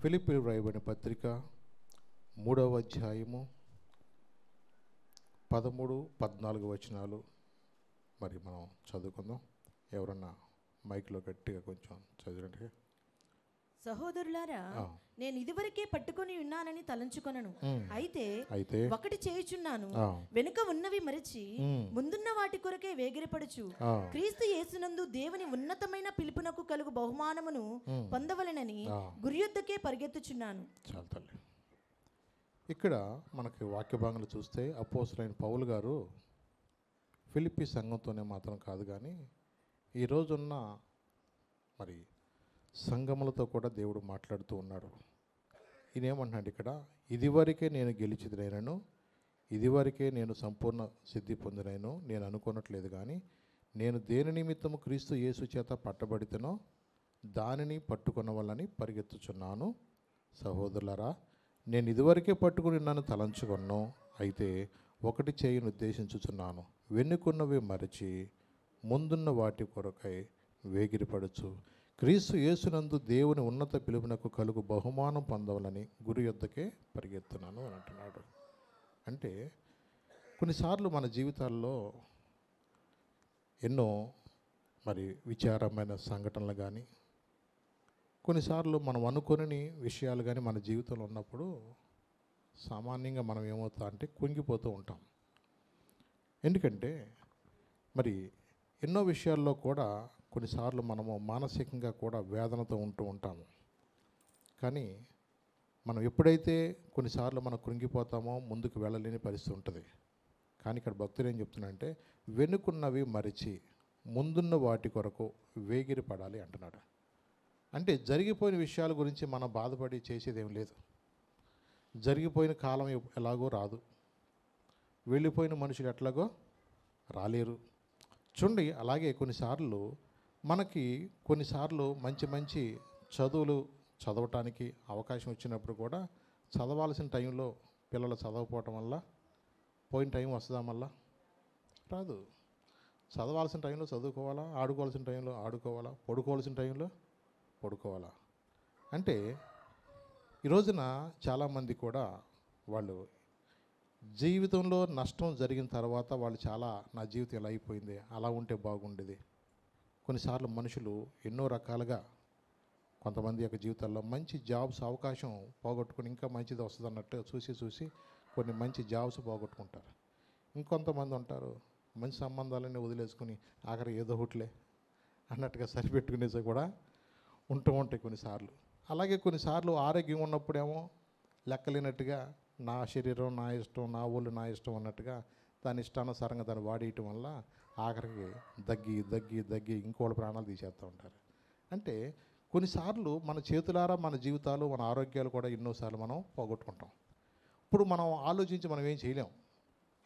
ఫిలిప్పీయులకు వ్రాయబడిన పత్రిక 3వ అధ్యాయము 13-14 వచనాలు మరి మనం చదువుకుందాం. ఎవరన్నా మైక్లో గట్టిగా కొంచెం చదివినట్టుగా. సహోదరులారా, నేను ఇదివరకే పట్టుకొని ఉన్నానని తలంచుకొనను. అయితే ఒకటి చేయుచున్నాను, వెనుక ఉన్నవి మరచి ముందున్న వాటి కొరకే వేగిరపడుచు క్రీస్తు యేసునందు దేవుని ఉన్నతమైన పిలుపునకు కలుగు బహుమానమును పొందవలెనని గురియొద్దకే పరిగెత్తుచున్నాను. చాలా తల్లి. ఇక్కడ మనకి వాక్య భాగంలో చూస్తే అపోస్తలుడైన పౌలు గారు ఫిలిప్పీ సంఘంతోనే మాత్రం కాదు, కానీ ఈరోజున్న మరి సంఘములతో కూడా దేవుడు మాట్లాడుతూ ఉన్నాడు. ఈయన ఏమంటున్నాడు ఇక్కడ, ఇదివరకే నేను గెలిచిదనైనను, ఇదివరకే నేను సంపూర్ణ సిద్ధి పొందినను నేను అనుకోనట్లేదు, కానీ నేను దేని నిమిత్తము క్రీస్తు యేసు చేత పట్టబడితేనో దానిని పట్టుకున్న వాళ్ళని పరిగెత్తుచున్నాను. సహోదరులారా, నేను ఇదివరకే పట్టుకుని నన్ను తలంచుకొను. అయితే ఒకటి చేయను ఉద్దేశించుచున్నాను, వెన్నుకున్నవి మరచి ముందున్న వాటి కొరకై వేగిరపడుచు క్రీస్తు యేసునందు దేవుని ఉన్నత పిలుపునకు కలుగు బహుమానం పొందవాలని గురి యొద్దకే పరిగెత్తున్నాను అని అంటున్నాడు. అంటే కొన్నిసార్లు మన జీవితాల్లో ఎన్నో మరి విచారమైన సంఘటనలు కానీ, కొన్నిసార్లు మనం అనుకోని విషయాలు కానీ మన జీవితంలో ఉన్నప్పుడు సామాన్యంగా మనం ఏమవుతా అంటే కుంగిపోతూ ఉంటాం. ఎందుకంటే మరి ఎన్నో విషయాల్లో కూడా కొన్నిసార్లు మనము మానసికంగా కూడా వేదనతో ఉంటూ ఉంటాము. కానీ మనం ఎప్పుడైతే కొన్నిసార్లు మనం కృంగిపోతామో ముందుకు వెళ్ళలేని పరిస్థితి ఉంటుంది. కానీ ఇక్కడ భక్తులు ఏం చెప్తున్నాడంటే, వెనుకున్నవి మరిచి ముందున్న వాటి కొరకు వేగిరి పడాలి అంటున్నాడు. అంటే జరిగిపోయిన విషయాల గురించి మనం బాధపడి చేసేదేం లేదు. జరిగిపోయిన కాలం ఎలాగో రాదు, వెళ్ళిపోయిన మనుషులు ఎట్లాగో రాలేరు. చూడండి, అలాగే కొన్నిసార్లు మంచి మంచి చదువులు చదవటానికి అవకాశం వచ్చినప్పుడు కూడా చదవాల్సిన టైంలో పిల్లలు చదవకపోవటం వల్ల పోయిన టైం వస్తుందా? మళ్ళా రాదు. చదవాల్సిన టైంలో చదువుకోవాలా, ఆడుకోవాల్సిన టైంలో ఆడుకోవాలా, పడుకోవాల్సిన టైంలో పడుకోవాలా. అంటే ఈ రోజున చాలామంది కూడా వాళ్ళు జీవితంలో నష్టం జరిగిన తర్వాత వాళ్ళు నా జీవితం ఎలా అయిపోయింది, అలా ఉంటే బాగుండేది. కొన్నిసార్లు మనుషులు ఎన్నో రకాలుగా కొంతమంది యొక్క జీవితాల్లో మంచి జాబ్స్ అవకాశం పోగొట్టుకుని ఇంకా మంచిది వస్తుంది అన్నట్టు చూసి కొన్ని మంచి జాబ్స్ పోగొట్టుకుంటారు. ఇంకొంతమంది ఉంటారు, మంచి సంబంధాలన్నీ వదిలేసుకుని ఆఖరి ఏదో ఒకటిలే అన్నట్టుగా సరిపెట్టుకునేసి కూడా ఉంటాయి కొన్నిసార్లు. అలాగే కొన్నిసార్లు ఆరోగ్యం ఉన్నప్పుడేమో లెక్కలేనట్టుగా నా శరీరం నా ఇష్టం, నా ఊళ్ళు నా ఇష్టం అన్నట్టుగా దాని ఇష్టానుసారంగా దాన్ని వాడేయటం వల్ల ఆఖరికి దగ్గి ఇంకోళ్ళ ప్రాణాలు తీసేస్తూ ఉంటారు. అంటే కొన్నిసార్లు మన చేతులారా మన జీవితాలు, మన ఆరోగ్యాలు కూడా ఎన్నోసార్లు మనం పోగొట్టుకుంటాం. ఇప్పుడు మనం ఆలోచించి మనం ఏం చేయలేం.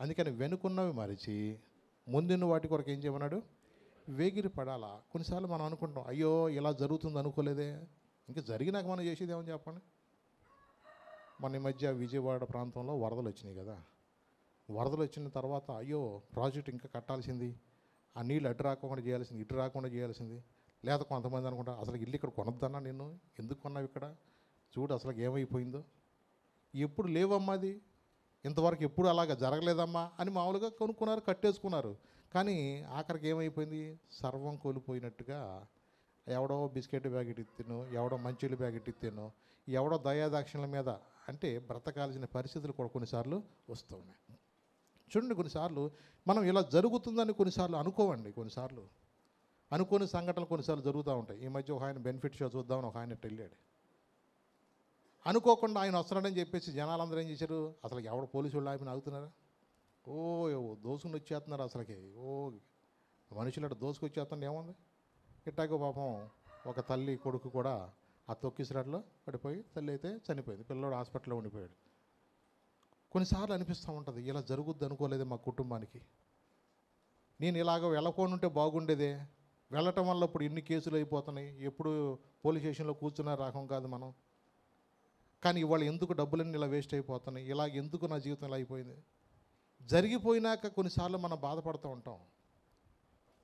అందుకని వెనుకున్నవి మరిచి ముందున్న వాటి కొరకు ఏం చేయమన్నాడు? వేగిరి పడాలా. కొన్నిసార్లు మనం అనుకుంటాం, అయ్యో ఇలా జరుగుతుంది అనుకోలేదే, ఇంకా జరిగినాక మనం చేసేది ఏమని చెప్పండి. మన ఈ మధ్య విజయవాడ ప్రాంతంలో వరదలు వచ్చినాయి కదా. వరదలు వచ్చిన తర్వాత అయ్యో ప్రాజెక్ట్ ఇంకా కట్టాల్సింది, ఆ నీళ్ళు అటు రాకుండా చేయాల్సింది, ఇటు రాకుండా చేయాల్సింది. లేదా కొంతమంది అనుకుంటా, అసలు ఇల్లు ఇక్కడ కొనొద్దన్నా, నేను ఎందుకు కొన్నావు ఇక్కడ, చూడు అసలు ఏమైపోయిందో, ఎప్పుడు లేవమ్మా అది, ఇంతవరకు ఎప్పుడు అలాగా జరగలేదమ్మా అని మామూలుగా కొనుక్కున్నారు, కట్టేసుకున్నారు. కానీ ఆఖరికి ఏమైపోయింది, సర్వం కోల్పోయినట్టుగా ఎవడో బిస్కెట్ ప్యాకెట్ ఇస్తానో, ఎవడో మంచిళ్ళు ప్యాకెట్ ఇస్తానో, ఎవడో దయాదాక్షిణ్యాల మీద అంటే బ్రతకాల్సిన పరిస్థితులు కూడా కొన్నిసార్లు వస్తూ ఉన్నాయి. చూడండి, కొన్నిసార్లు మనం ఇలా జరుగుతుందని కొన్నిసార్లు అనుకోవండి. కొన్నిసార్లు అనుకోని సంఘటనలు కొన్నిసార్లు జరుగుతూ ఉంటాయి. ఈ మధ్య ఒక ఆయన బెనిఫిట్ షో చూద్దామని ఒక ఆయన వెళ్ళాడు. అనుకోకుండా ఆయన వస్తున్నాడని చెప్పేసి జనాలందరూ ఏం చేశారు, అసలు ఎవడ పోలీసు వాళ్ళు ఆపి ఆగుతున్నారా, దోసుకుని వచ్చేస్తున్నారు. అసలుకి మనుషులు అట్లా దోసుకొచ్చేస్తుండే ఏముంది. ఇట్టాగో పాపం ఒక తల్లి కొడుకు కూడా ఆ తొక్కిసిరాట్లో పడిపోయి, తల్లి అయితే చనిపోయింది, పిల్లోడు హాస్పిటల్లో ఉండిపోయాడు. కొన్నిసార్లు అనిపిస్తూ ఉంటుంది, ఇలా జరుగుద్ది అనుకోలేదే మా కుటుంబానికి, నేను ఇలాగ వెళ్ళకుండా ఉంటే బాగుండేదే, వెళ్ళటం వల్ల ఇప్పుడు ఎన్ని కేసులు అయిపోతున్నాయి, ఎప్పుడు పోలీస్ స్టేషన్లో కూర్చున్నా రాకం కాదు మనం, కానీ ఇవాళ ఎందుకు డబ్బులన్నీ ఇలా వేస్ట్ అయిపోతున్నాయి, ఇలా ఎందుకు నా జీవితం ఇలా అయిపోయింది. జరిగిపోయినాక కొన్నిసార్లు మనం బాధపడుతూ ఉంటాం.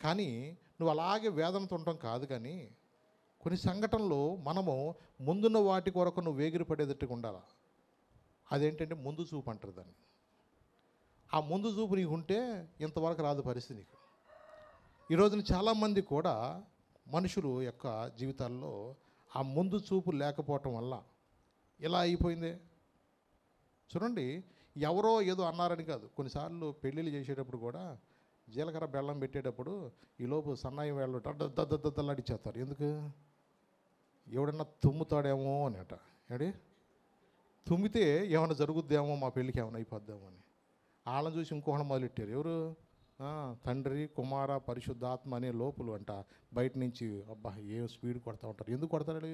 కానీ నువ్వు అలాగే వేదనతో ఉండటం కాదు, కానీ కొన్ని సంఘటనలు మనము ముందున్న వాటి కొరకు నువ్వు వేగిరపడేటట్టుగా ఉండాలి. అదేంటంటే ముందు చూపు అంటారు దాన్ని. ఆ ముందు చూపు నీకు ఉంటే ఇంతవరకు రాదు పరిస్థితి నీకు. ఈరోజున చాలామంది కూడా మనుషులు యొక్క జీవితాల్లో ఆ ముందు చూపు లేకపోవటం వల్ల ఇలా అయిపోయిందే. చూడండి, ఎవరో ఏదో అన్నారని కాదు. కొన్నిసార్లు పెళ్ళిళ్ళు చేసేటప్పుడు కూడా జీలకర్ర బెల్లం పెట్టేటప్పుడు ఈలోపు సన్నాయి వేళ్ళు దద్దలాడిచ్చేస్తారు. ఎందుకు? ఎవడన్నా తుమ్ముతాడేమో అని అట. ఏడి తుమ్మితే ఏమైనా జరుగుద్దేమో, మా పెళ్ళికి ఏమైనా అయిపోద్దామో అని. వాళ్ళని చూసి ఇంకొకటి మొదలెట్టారు. ఎవరు? తండ్రి కుమార పరిశుద్ధాత్మ అనే లోపులు అంట బయట నుంచి. అబ్బా ఏ స్పీడ్ కొడతా ఉంటారు. ఎందుకు కొడతారు?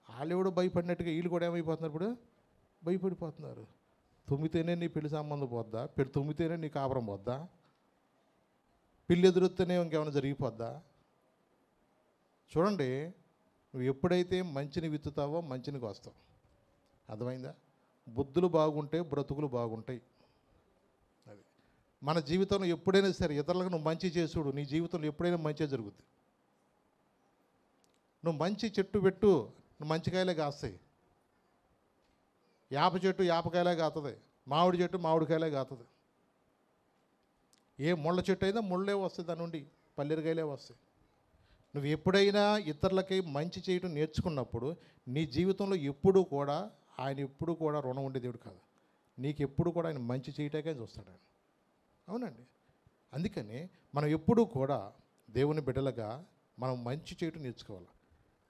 వాళ్ళు ఎవడో భయపడినట్టుగా వీళ్ళు కూడా ఏమైపోతున్నారు? ఇప్పుడు భయపడిపోతున్నారు. తుమ్మితేనే నీ పెళ్లి సంబంధం పోద్దా? తుమ్మితేనే నీ కాపురం పోద్దా? పిల్లి ఎదురుతూనే ఇంకేమైనా జరిగిపోద్దా? చూడండి, నువ్వు ఎప్పుడైతే మంచిని విత్తుతావో మంచినికి వస్తావు. అర్థమైందా? బుద్ధులు బాగుంటే బ్రతుకులు బాగుంటాయి. అది మన జీవితంలో ఎప్పుడైనా సరే ఇతరులకు నువ్వు మంచి చేసుడు, నీ జీవితంలో ఎప్పుడైనా మంచి జరుగుతుంది. నువ్వు మంచి చెట్టు పెట్టు, నువ్వు మంచికాయలే కాస్తాయి. యాప చెట్టు యాపకాయలే కాస్తుంది, మామిడి చెట్టు మామిడికాయలే కాస్తుంది. ఏ ముళ్ళ చెట్టు అయినా ముళ్ళే వస్తాయి, దాని నుండి పల్లెరుకాయలే వస్తాయి. నువ్వు ఎప్పుడైనా ఇతరులకి మంచి చేయడం నేర్చుకున్నప్పుడు నీ జీవితంలో ఎప్పుడూ కూడా ఆయన ఎప్పుడు కూడా రుణం ఉండే దేవుడు కాదు. నీకు ఎప్పుడు కూడా ఆయన మంచి చేయటాకే చూస్తాడు ఆయన. అవునండి. అందుకని మనం ఎప్పుడూ కూడా దేవుని బిడ్డలుగా మనం మంచి చేయటం నేర్చుకోవాలి.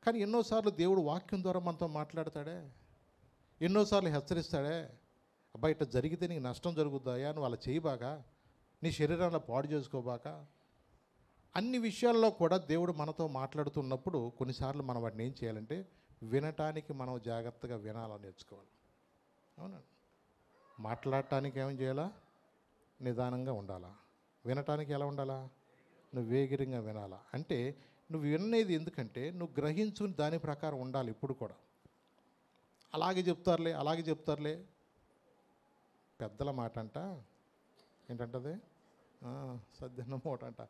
కానీ ఎన్నోసార్లు దేవుడు వాక్యం ద్వారా మనతో మాట్లాడతాడే, ఎన్నోసార్లు హెచ్చరిస్తాడే. అబ్బాయి ఇట్లా జరిగితే నీకు నష్టం జరుగుతాయా, నువ్వు అలా చేయబాక, నీ శరీరాన్ని పాడు చేసుకోబాక. అన్ని విషయాల్లో కూడా దేవుడు మనతో మాట్లాడుతున్నప్పుడు కొన్నిసార్లు మనం వాటిని ఏం చేయాలంటే వినటానికి మనం జాగ్రత్తగా వినాలని నేర్చుకోవాలి. అవునండి. మాట్లాడటానికి ఏం చేయాలా? నిదానంగా ఉండాలా. వినటానికి ఎలా ఉండాలా? నువ్వు వేగిరంగా వినాలా. అంటే నువ్వు వినేది ఎందుకంటే నువ్వు గ్రహించుకుని దాని ప్రకారం ఉండాలి. ఇప్పుడు కూడా అలాగే చెప్తారులే పెద్దల మాట అంట. ఏంటంటది? సద్దన్న మూట అంట.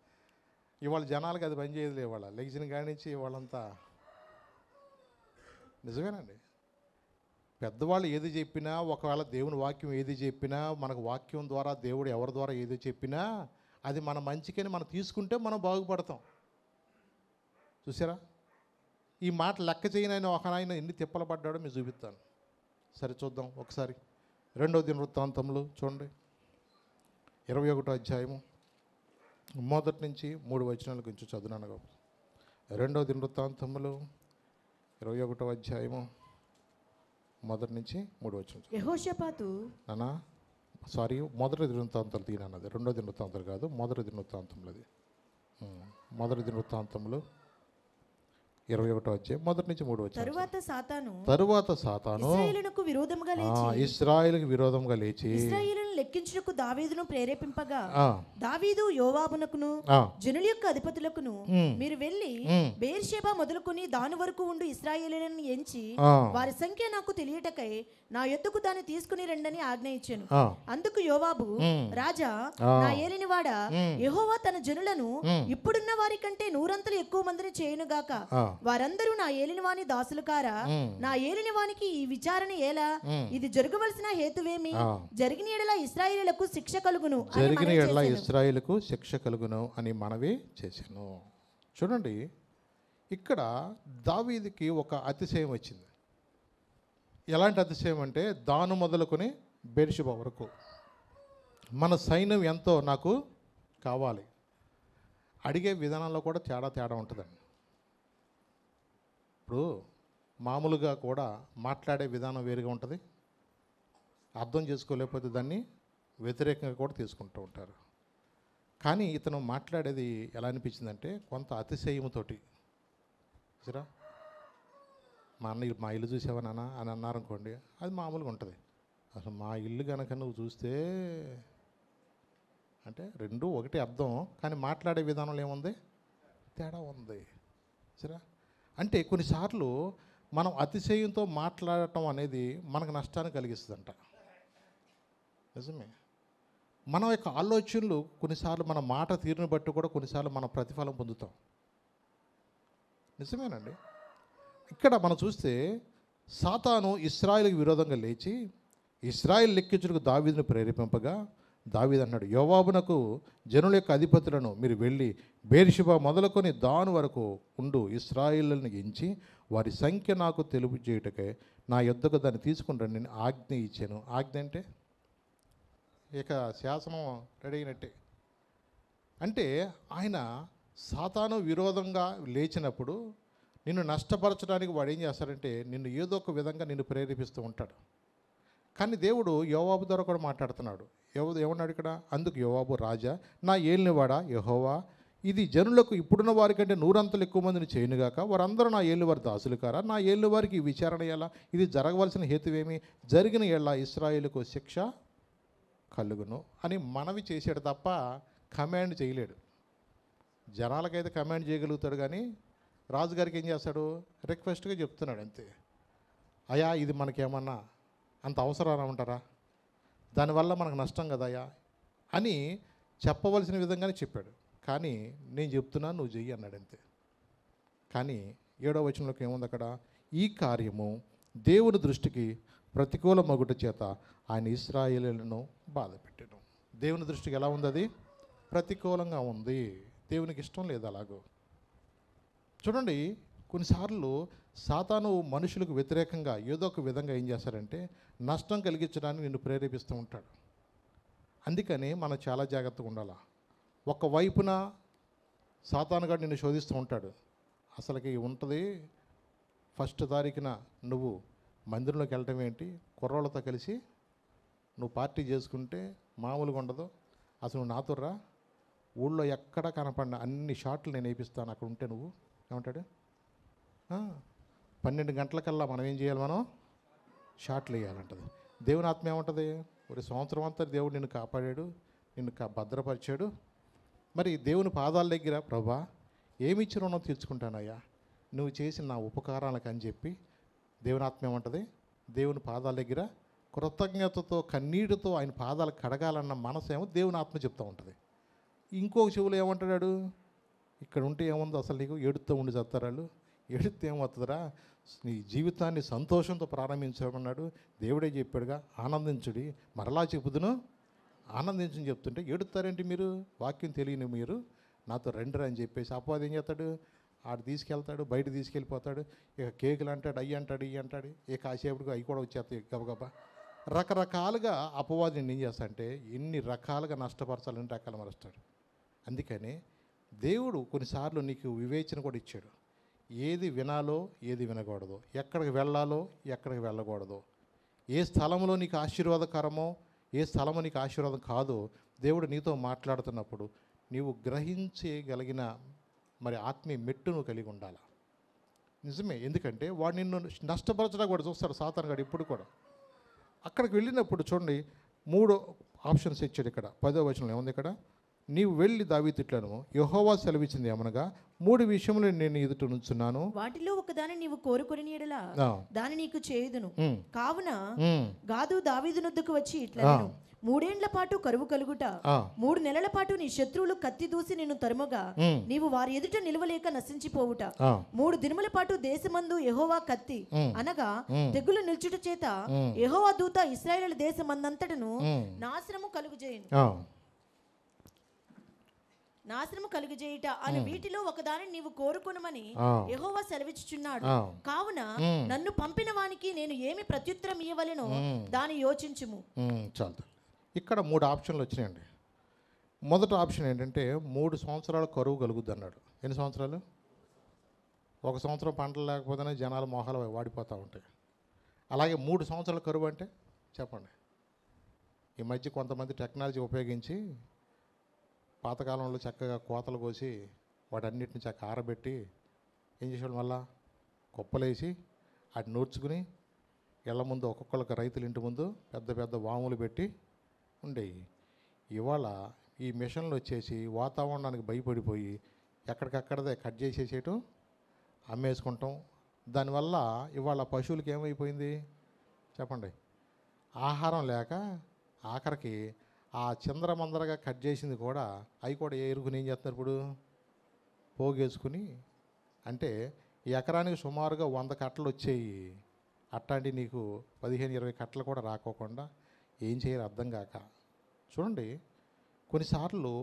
ఇవాళ జనాలకు అది పని చేయదులే. ఇవాళ లెగిసిన కాడి నుంచి వాళ్ళంతా నిజమేనండి. పెద్దవాళ్ళు ఏది చెప్పినా, ఒకవేళ దేవుని వాక్యం ఏది చెప్పినా, మనకు వాక్యం ద్వారా దేవుడు ఎవరి ద్వారా ఏది చెప్పినా అది మన మంచికని మనం తీసుకుంటే మనం బాగుపడతాం. చూసారా? ఈ మాట లెక్క చేయనైనా ఒక ఆయన ఎన్ని తిప్పలు పడ్డాడో మీరు చూపిస్తాను. సరే చూద్దాం ఒకసారి. 2వ దినవృత్తాంతములు చూడండి, 21వ అధ్యాయము 1 నుంచి 3 వచనాల గురించి చదువునాను. 2వ దినవృత్తాంతములు 21వ అధ్యాయము 1 నుంచి 3 వచనం. యెహోషాపాతు నానా సారీ, 1వ దినవృత్తాంతాలు తీనన్నది. 2వ దినవృత్తాంతాలు కాదు, 1వ దినవృత్తాంతములు. అది 1వ దినవృత్తాంతములు 21వ అధ్యాయం 1 నుంచి 3 వచనం. తరువాత సాతాను ఇశ్రాయేలుకు విరోధముగా లేచి ఇశ్రాయేలును లెక్కించుటకు దావీదును ప్రేరేపింపగా దావీదు యోవాబునకును జనుల యొక్క అధిపతులకును మీరు వెళ్ళి బెయేర్షెబా మొదలుకొని దాని వరకు ఉండు ఇశ్రాయేలులను ఎంచి వారి సంఖ్య నాకు తెలియటకై నా యొద్దకు దాన్ని తీసుకుని రండని ఆజ్ఞ ఇచ్చాను. అందుకు యోవాబు, రాజా నా ఏలినవాడా, యెహోవా తన జనులను ఇప్పుడున్న వారి కంటే 100 ఎక్కువ మందిని చేయునుగాక. వారందరూ నా ఏలినవాని దాసులు కారా? నా ఏలినవానికి ఈ విచారణ ఏలా? ఇది జరగవలసిన హేతువేమి? జరిగిన ఎడల ఇశ్రాయేలులకు శిక్ష కలుగును అని మనవి చేశాను. చూడండి, ఇక్కడ దావీదుకి ఒక అతిశయం వచ్చింది. ఎలాంటి అతిశయం అంటే, దాను మొదలుకొని బెయేర్షెబా వరకు మన సైన్యం ఎంతో నాకు కావాలి. అడిగే విధానంలో కూడా తేడా ఉంటుందండి. ఇప్పుడు మామూలుగా కూడా మాట్లాడే విధానం వేరుగా ఉంటుంది. అర్థం చేసుకోలేకపోతే దాన్ని వ్యతిరేకంగా కూడా తీసుకుంటూ ఉంటారు. కానీ ఇతను మాట్లాడేది ఎలా అనిపించిందంటే కొంత అతిశయముతోటి. సరే, మా ఇల్లు చూసావా నాన్న అని అన్నారనుకోండి, అది మామూలుగా ఉంటుంది. అసలు మా ఇల్లు కనుక నువ్వు చూస్తే అంటే రెండు ఒకటి అర్థం, కానీ మాట్లాడే విధానంలో ఏముంది? తేడా ఉంది. సరే, అంటే కొన్నిసార్లు మనం అతిశయంతో మాట్లాడటం అనేది మనకు నష్టాన్ని కలిగిస్తుందంట. నిజమే. మన యొక్క ఆలోచనలు కొన్నిసార్లు మన మాట తీరుని బట్టి కూడా కొన్నిసార్లు మనం ప్రతిఫలం పొందుతాం. నిజమేనండి. ఇక్కడ మనం చూస్తే సాతాను ఇశ్రాయేలుకి విరోధంగా లేచి ఇశ్రాయేల్ లెక్కించుటకు దావీదును ప్రేరేపింపగా దావీదు అన్నాడు, యోవాబునకు జనుల యొక్క అధిపతులను మీరు వెళ్ళి బేర్షెబా మొదలుకొని దాను వరకు ఉండు ఇశ్రాయేలులను ఎంచి వారి సంఖ్య నాకు తెలుపు చేయుటకే నా యొద్దకు దాన్ని తీసుకుని రండి నేను ఆజ్ఞ ఇచ్చాను. ఆజ్ఞ అంటే ఇక శాసనం రెడీ అయినట్టే. అంటే ఆయన సాతాను విరోధంగా లేచినప్పుడు నిన్ను నష్టపరచడానికి వాడు ఏం చేస్తాడంటే నిన్ను ఏదో ఒక విధంగా నిన్ను ప్రేరేపిస్తూ ఉంటాడు. కానీ దేవుడు యోవాబు ద్వారా కూడా మాట్లాడుతున్నాడు. ఏమన్నాడు ఇక్కడ? అందుకు యోవాబు, రాజా నా ఏలినవాడా యెహోవా, ఇది జనులకు ఇప్పుడున్న వారికంటే నూరంతలు ఎక్కువ మందిని చేయనుగాక, వారందరూ నా ఏళ్ళు వారి దాసులు కారా? నా ఏళ్ళు వారికి విచారణ ఎలా? ఇది జరగవలసిన హేతువేమి? జరిగిన ఎలా ఇశ్రాయేలుకు శిక్ష కలుగును అని మనవి చేసాడు తప్ప కమాండ్ చేయలేడు. జనాలకైతే కమాండ్ చేయగలుగుతాడు, కానీ రాజుగారికి ఏం చేస్తాడు? రిక్వెస్ట్గా చెప్తున్నాడు అంతే. అయ్యా ఇది మనకేమన్నా అంత అవసరం అంటారా? దానివల్ల మనకు నష్టం కదయ్యా అని చెప్పవలసిన విధంగానే చెప్పాడు. కానీ నేను చెప్తున్నాను నువ్వు చెయ్యి అన్నాడు అంతే. కానీ 7వ వచనంలోకి ఏముంది అక్కడ? ఈ కార్యము దేవుని దృష్టికి ప్రతికూల మగుట చేత ఆయన ఇశ్రాయేలులను బాధ పెట్టాను. దేవుని దృష్టికి ఎలా ఉంది? అది ప్రతికూలంగా ఉంది. దేవునికి ఇష్టం లేదు అలాగో. చూడండి, కొన్నిసార్లు సాతాను మనుషులకు వ్యతిరేకంగా ఏదో ఒక విధంగా ఏం చేస్తారంటే నష్టం కలిగించడానికి నిన్ను ప్రేరేపిస్తూ ఉంటాడు. అందుకని మనం చాలా జాగ్రత్తగా ఉండాలి. ఒకవైపున సాతానుగాడు నిన్ను శోధిస్తూ ఉంటాడు. అసలుకి ఉంటుంది ఫస్ట్ తారీఖున నువ్వు మందిరంలోకి వెళ్ళటం ఏంటి, కుర్రోళ్ళతో కలిసి నువ్వు పార్టీ చేసుకుంటే మామూలుగా ఉండదు, అసలు నువ్వు నాతో రా, ఊళ్ళో ఎక్కడ కనపడిన అన్ని షాట్లు నేను వేయిస్తాను అక్కడ ఉంటే నువ్వు ఏమంటాడు? 12 గంటలకల్లా మనం ఏం చేయాలి? మనం షాట్లు వేయాలంటది. దేవుని ఆత్మ ఏమంటుంది? ఒక సంవత్సరం అంతా దేవుడు నిన్ను కాపాడాడు, నిన్ను భద్రపరిచాడు. మరి దేవుని పాదాల దగ్గర ప్రభా ఏమి ఇచ్చి రుణం తీర్చుకుంటానయ్యా నువ్వు చేసిన నా ఉపకారాలకు అని చెప్పి దేవుని ఆత్మ ఏమంటుంది? దేవుని పాదాల దగ్గర కృతజ్ఞతతో కన్నీటితో ఆయన పాదాలు కడగాలన్న మనసు ఏమో దేవుని ఆత్మ చెప్తూ ఉంటుంది. ఇంకొక చెవులు ఏమంటాడు? ఇక్కడ ఉంటే ఏముందో అసలు నీకు ఏడుస్తూ ఉండి చస్తారు వాళ్ళు, ఏడితే ఏమవుతుందిరా, నీ జీవితాన్ని సంతోషంతో ప్రారంభించమన్నాడు దేవుడే చెప్పాడుగా, ఆనందించుడి మరలా చెబుదును ఆనందించని చెప్తుంటే ఏడుతారేంటి మీరు? వాక్యం తెలియని మీరు నాతో రండిరా అని చెప్పేసి అపవాది ఏం చేస్తాడు? ఆడు తీసుకెళ్తాడు, బయట తీసుకెళ్ళిపోతాడు. ఇక కేకులు అంటాడు, అయ్యి అంటాడు, ఇవి అంటాడు. ఇక కాసేపటికి అవి కూడా వచ్చేస్తాయి గబగబా. రకరకాలుగా అపవాది నేను ఏం చేస్తా అంటే ఎన్ని రకాలుగా నష్టపరచాలని రకాలు మరుస్తాడు. అందుకని దేవుడు కొన్నిసార్లు నీకు వివేచన కూడా ఇచ్చాడు. ఏది వినాలో ఏది వినకూడదు, ఎక్కడికి వెళ్ళాలో ఎక్కడికి వెళ్ళకూడదు, ఏ స్థలంలో నీకు ఆశీర్వాదకరమో ఏ స్థలము నీకు ఆశీర్వాదం కాదో దేవుడు నీతో మాట్లాడుతున్నప్పుడు నీవు గ్రహించగలిగిన మరి ఆత్మీయ మెట్టు నువ్వు కలిగి ఉండాలి. నిజమే, ఎందుకంటే వాడు నిన్ను నష్టపరచడం కూడా చూస్తాడు సాతాను గాడు ఇప్పుడు కూడా. అక్కడికి వెళ్ళినప్పుడు చూడండి 3 ఆప్షన్స్ ఇచ్చాడు. ఇక్కడ 10వ వచనంలో ఏముంది? ఇక్కడ నీవు వెళ్ళి దావీదు ఇట్లను యెహోవా సెలవిచ్చింది ఏమనగా 3 విషయములు నేను ఎదుట నుంచున్నాను, వాటిలో ఒకదాని నీవు కోరుకుని ఎడలా దాని నీకు చేయుదును. కావున గాదు దావీదునొద్దకు వచ్చి ఇట్లా 3 ఏండ్ల పాటు కరువు కలుగుట, 3 నెలల పాటు నీ శత్రువులు కత్తి దూసి నిన్ను తరుమగా నీవు వారి ఎదుట నిలవలేక నశించిపోవుట, 3 దినముల పాటు దేశమందు యెహోవా కత్తి అనగా తెగులు నిల్చుట చేత యెహోవా దూత ఇశ్రాయేలు దేశమందంతటను నాశనము కలుగుజేయుట అని వీటిలో ఒకదానిని నీవు కోరుకొనుమని యెహోవా సెలవిచ్చుచున్నాడు. కావున నన్ను పంపిన వానికి నేను ఏమి ప్రత్యుత్తరం ఇయ్యవలెనో దాని యోచించుము. చాలు. ఇక్కడ 3 ఆప్షన్లు వచ్చినాయండి. మొదటి ఆప్షన్ ఏంటంటే 3 సంవత్సరాలు కరువు కలుగుద్ది అన్నాడు. ఎన్ని సంవత్సరాలు? 1 సంవత్సరం పంటలు లేకపోతేనే జనాలు మొహాలు వాడిపోతూ ఉంటాయి. అలాగే 3 సంవత్సరాల కరువు అంటే చెప్పండి. ఈ మధ్య కొంతమంది టెక్నాలజీ ఉపయోగించి పాతకాలంలో చక్కగా కోతలు కోసి వాటన్నిటిని చక్కగా ఆరబెట్టి ఏం చేసేవాళ్ళు, మళ్ళా కుప్పలేసి వాటిని నూర్చుకుని ఇళ్ళ ముందు ఒక్కొక్కరికి రైతుల ఇంటి ముందు పెద్ద పెద్ద వాములు పెట్టి ఉండేవి. ఇవాళ ఈ మిషన్లు వచ్చేసి వాతావరణానికి భయపడిపోయి ఎక్కడికక్కడదే కట్ చేసేసేయటం, అమ్మేసుకుంటాం. దానివల్ల ఇవాళ పశువులకి ఏమైపోయింది చెప్పండి? ఆహారం లేక ఆఖరికి ఆ చిందరమందరగా కట్ చేసింది కూడా అవి కూడా ఎరుకుని ఏం చేస్తున్నారు ఇప్పుడు? పోగేసుకుని. అంటే ఎకరానికి సుమారుగా 100 కట్టలు వచ్చేయి. అట్లాంటి నీకు 15-20 కట్టలు కూడా రాకోకుండా ఏం చేయాలి అర్థం కాక. చూడండి, కొన్నిసార్లు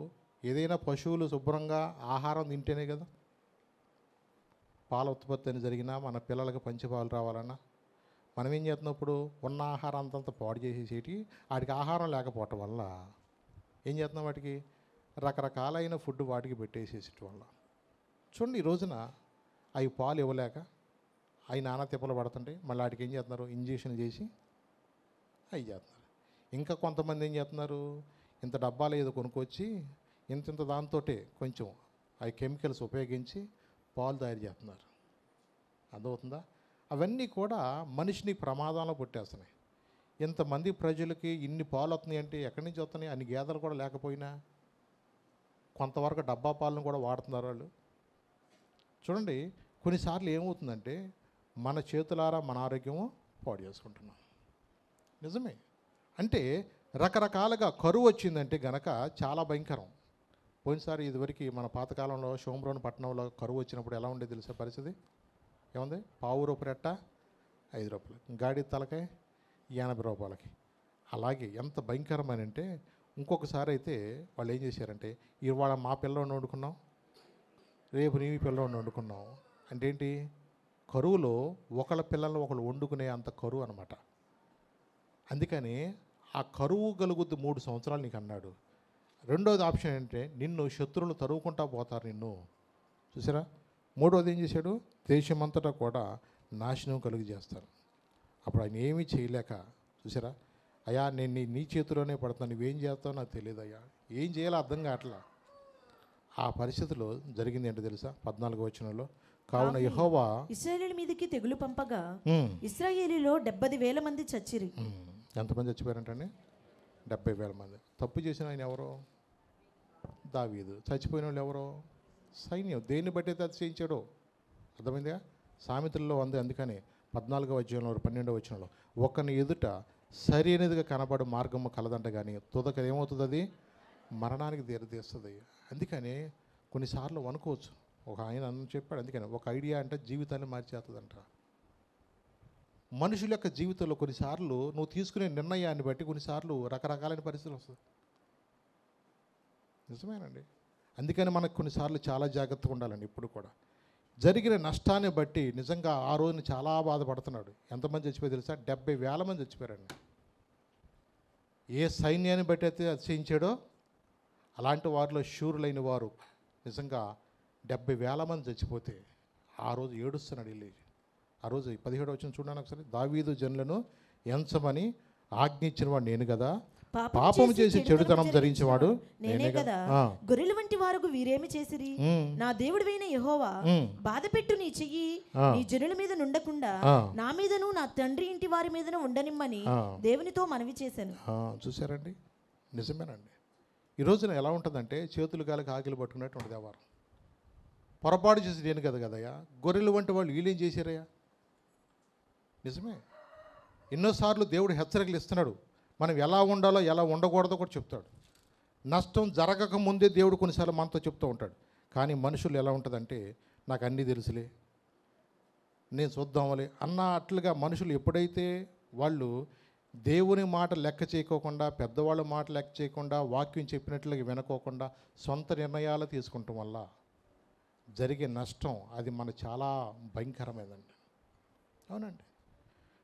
ఏదైనా పశువులు శుభ్రంగా ఆహారం తింటేనే కదా పాల ఉత్పత్తి అని జరిగినా, మన పిల్లలకి పంచిపాలు రావాలన్నా మనం ఏం చేస్తున్నప్పుడు ఉన్న ఆహారం అంతంత పాడు చేసేసేటి, వాటికి ఆహారం లేకపోవటం వల్ల ఏం చేస్తున్నాం, వాటికి రకరకాలైన ఫుడ్ వాటికి పెట్టేసేసేటి వల్ల చూడండి ఈ రోజున అవి పాలు ఇవ్వలేక అవి నానా తిప్పలు పడుతుంటాయి. మళ్ళీ వాటికి ఏం చేస్తున్నారు, ఇంజక్షన్ చేసి అవి చేస్తున్నారు. ఇంకా కొంతమంది ఏం చేస్తున్నారు, ఇంత డబ్బాలు ఏదో కొనుక్కొచ్చి ఇంత దాంతో కొంచెం అవి కెమికల్స్ ఉపయోగించి పాలు తయారు చేస్తున్నారు. అర్థమవుతుందా? అవన్నీ కూడా మనిషిని ప్రమాదంలో పుట్టేస్తున్నాయి. ఇంతమంది ప్రజలకి ఇన్ని పాలు వస్తున్నాయి అంటే ఎక్కడి నుంచి వస్తున్నాయి? అన్ని గేదెలు కూడా లేకపోయినా కొంతవరకు డబ్బా పాలను కూడా వాడుతున్నారు వాళ్ళు. చూడండి, కొన్నిసార్లు ఏమవుతుందంటే మన చేతులారా మన ఆరోగ్యము పాడు చేసుకుంటున్నాం. నిజమే. అంటే రకరకాలుగా కరువు వచ్చిందంటే గనక చాలా భయంకరం. పోయినసారి ఇదివరకు మన పాతకాలంలో షోమ్రోన్ పట్టణంలో కరువు వచ్చినప్పుడు ఎలా ఉండేది తెలిసే పరిస్థితి ఏముంది? ₹1 రెట్ట 5 రూపాయలు, గాడి తలకాయ 80 రూపాయలకి. అలాగే ఎంత భయంకరమైన అంటే ఇంకొకసారి అయితే వాళ్ళు ఏం చేశారంటే, ఇవాళ మా పిల్లని వండుకున్నాం, రేపు నీ పిల్లని వండుకున్నాం అంటే ఏంటి, కరువులో ఒకళ్ళ పిల్లలను ఒకళ్ళు వండుకునే అంత కరువు అనమాట. అందుకని ఆ కరువు కలుగుద్ది 3 సంవత్సరాలు నీకు అన్నాడు. రెండోది ఆప్షన్ ఏంటంటే నిన్ను శత్రువులు తరువుకుంటా పోతారు నిన్ను. చూసారా? మూడోది ఏం చేశాడు, దేశమంతటా కూడా నాశనం కలుగు చేస్తారు. అప్పుడు ఆయన ఏమీ చేయలేక, చూసారా, అయ్యా నేను నీ చేతిలోనే పడుతున్నాను, నువ్వేం చేస్తావో నాకు తెలియదు అయ్యా, ఏం చేయాలో అర్థం కావట్లా. ఆ పరిస్థితిలో జరిగింది ఏంటో తెలుసా? 14వ వచనంలో, కావున యెహోవా ఇశ్రాయేలు మీదకి తెగులు పంపగా ఇశ్రాయేలీలో 70,000 మంది చచ్చిరి. ఎంతమంది చచ్చిపోయారంటే 70,000 మంది. తప్పు చేసిన ఆయన ఎవరో? దావీదు. చచ్చిపోయిన వాళ్ళు ఎవరో? సైన్యం. దేన్ని బట్టి అయితే అతిశయించాడో అర్థమైందిగా? సామెతల్లో ఉంది. అందుకని 14వ అధ్యాయంలో 12వ వచనంలో, ఒకని ఎదుట సరైనదిగా కనబడే మార్గము కలదంట కానీ తుదక ఏమవుతుంది, అది మరణానికి తీరుతీస్తుంది. అందుకని కొన్నిసార్లు అనుకోవచ్చు, ఒక ఆయన అన్న చెప్పాడు, అందుకని ఒక ఐడియా అంటే జీవితాన్ని మార్చేస్తుందంట. మనుషుల యొక్క జీవితంలో కొన్నిసార్లు నువ్వు తీసుకునే నిర్ణయాన్ని బట్టి కొన్నిసార్లు రకరకాలైన పరిస్థితులు వస్తాయి. నిజమేనండి. అందుకని మనకు కొన్నిసార్లు చాలా జాగ్రత్తగా ఉండాలండి. ఇప్పుడు కూడా జరిగిన నష్టాన్ని బట్టి నిజంగా ఆ రోజున చాలా బాధపడుతున్నాడు. ఎంతమంది చచ్చిపోయి తెలుసా? 70,000 మంది చచ్చిపోయారండి. ఏ సైన్యాన్ని బట్టి అయితే అతిశయించాడో అలాంటి వారిలో శూరులైన వారు నిజంగా 70,000 మంది చచ్చిపోతే ఆ రోజు ఏడుస్తున్నాడు వెళ్ళి. ఆ రోజు 17వ వచనం చూడండి ఒకసారి. దావీదు జనులను ఎంచమని ఆజ్ఞించిన వాడు నేను కదా, పాపం చేసి చెడుతనం ధరించేవాడు నేనే కదా, గొర్రెల వంటి వారు వీరేమి చేసిరి, నా దేవుడివైన యెహోవా బాధపెట్టు నీ చెయ్యి నీ జనుల మీద నుండకుండా నా మీదను నా తండ్రి ఇంటి వారి మీదను ఉండనిమ్మని దేవునితో మనవి చేశాను. చూసారండి, నిజమేనండి. ఈ రోజున ఎలా ఉంటుందంటే చేతులు గాలికి ఆకిలి పట్టుకున్నట్టు ఉంటుంది వ్యవహారం. పొరపాటు చేసి నేను కదయ్యా, గొర్రెలు వంటి వాళ్ళు వీళ్ళేం చేశారయ్యా? నిజమే. ఎన్నోసార్లు దేవుడు హెచ్చరికలు ఇస్తున్నాడు, మనం ఎలా ఉండాలో ఎలా ఉండకూడదో కూడా చెప్తాడు. నష్టం జరగక ముందే దేవుడు కొన్నిసార్లు మనతో చెప్తూ ఉంటాడు. కానీ మనుషులు ఎలా ఉంటుందంటే, నాకు అన్నీ తెలుసులే, నేను చూద్దాంలే అన్నట్లుగా మనుషులు ఎప్పుడైతే వాళ్ళు దేవుని మాట లెక్క చేయకోకుండా, పెద్దవాళ్ళ మాట లెక్క చేయకుండా, వాక్యం చెప్పినట్లుగా వినుకోకుండా సొంత నిర్ణయాలు తీసుకుంటాం వల్ల జరిగే నష్టం అది మనకు చాలా భయంకరమైనదండి. అవునండి.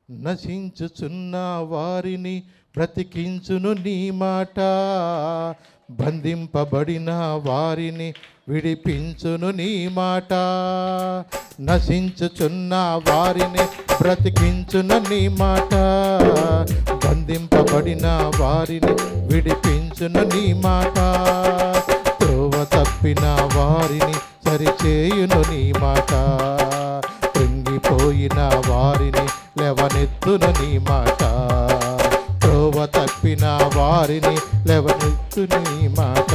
నశించుచున్న వారిని బ్రతికించును నీ మాట, బంధింపబడిన వారిని విడిపించును నీ మాట. నశించుచున్న వారిని బ్రతికించును నీ మాట, బంధింపబడిన వారిని విడిపించును నీ మాట. త్రోవ తప్పిన వారిని సరిచేయును నీ మాట, కృంగిపోయిన వారిని లేవనెత్తును నీ మాట. త్రోవ తప్పిన వారిని లేవనెత్తును నీ మాట,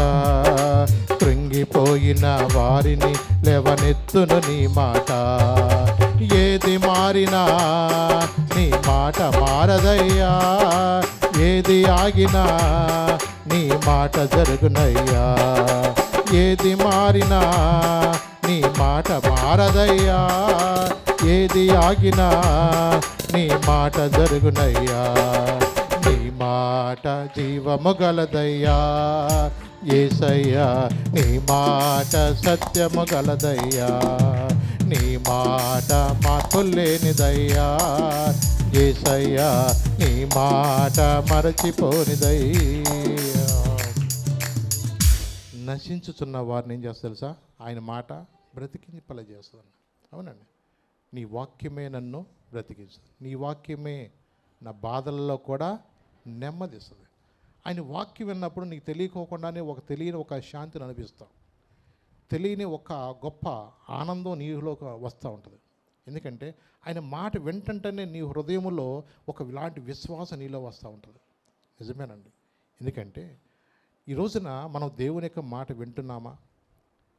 కృంగిపోయిన వారిని లేవనెత్తును నీ మాట. ఏది మారినా నీ మాట మారదయ్యా, ఏది ఆగినా నీ మాట జరుగునయ్యా. ఏది మారినా నీ మాట మారదయ్యా, ఏది ఆగినా నీ మాట జరుగునయ్యా. నీ మాట జీవము గలదయ్యా యేసయ్యా, నీ మాట సత్యము గలదయ్యా, నీ మాట మార్పు లేనిదయ్యా యేసయ్యా, నీ మాట మరచిపోనిదయ్యా. నశించుచున్న వారిని ఏం చేస్తారు తెలుసా? ఆయన మాట బ్రతికింపలే చేస్తుంది. అవునండి, నీ వాక్యమే నన్ను బ్రతికిస్తుంది. నీ వాక్యమే నా బాధల్లో కూడా నెమ్మదిస్తుంది. ఆయన వాక్యం విన్నప్పుడు నీకు తెలియకోకుండానే తెలియని ఒక శాంతిని అనిపిస్తావు. తెలియని ఒక గొప్ప ఆనందం నీలోకి వస్తూ ఉంటుంది. ఎందుకంటే ఆయన మాట వెంటనే నీ హృదయంలో ఇలాంటి విశ్వాసం నీలో వస్తూ ఉంటుంది. నిజమేనండి. ఎందుకంటే ఈ రోజున మనం దేవుని యొక్క మాట వింటున్నామా?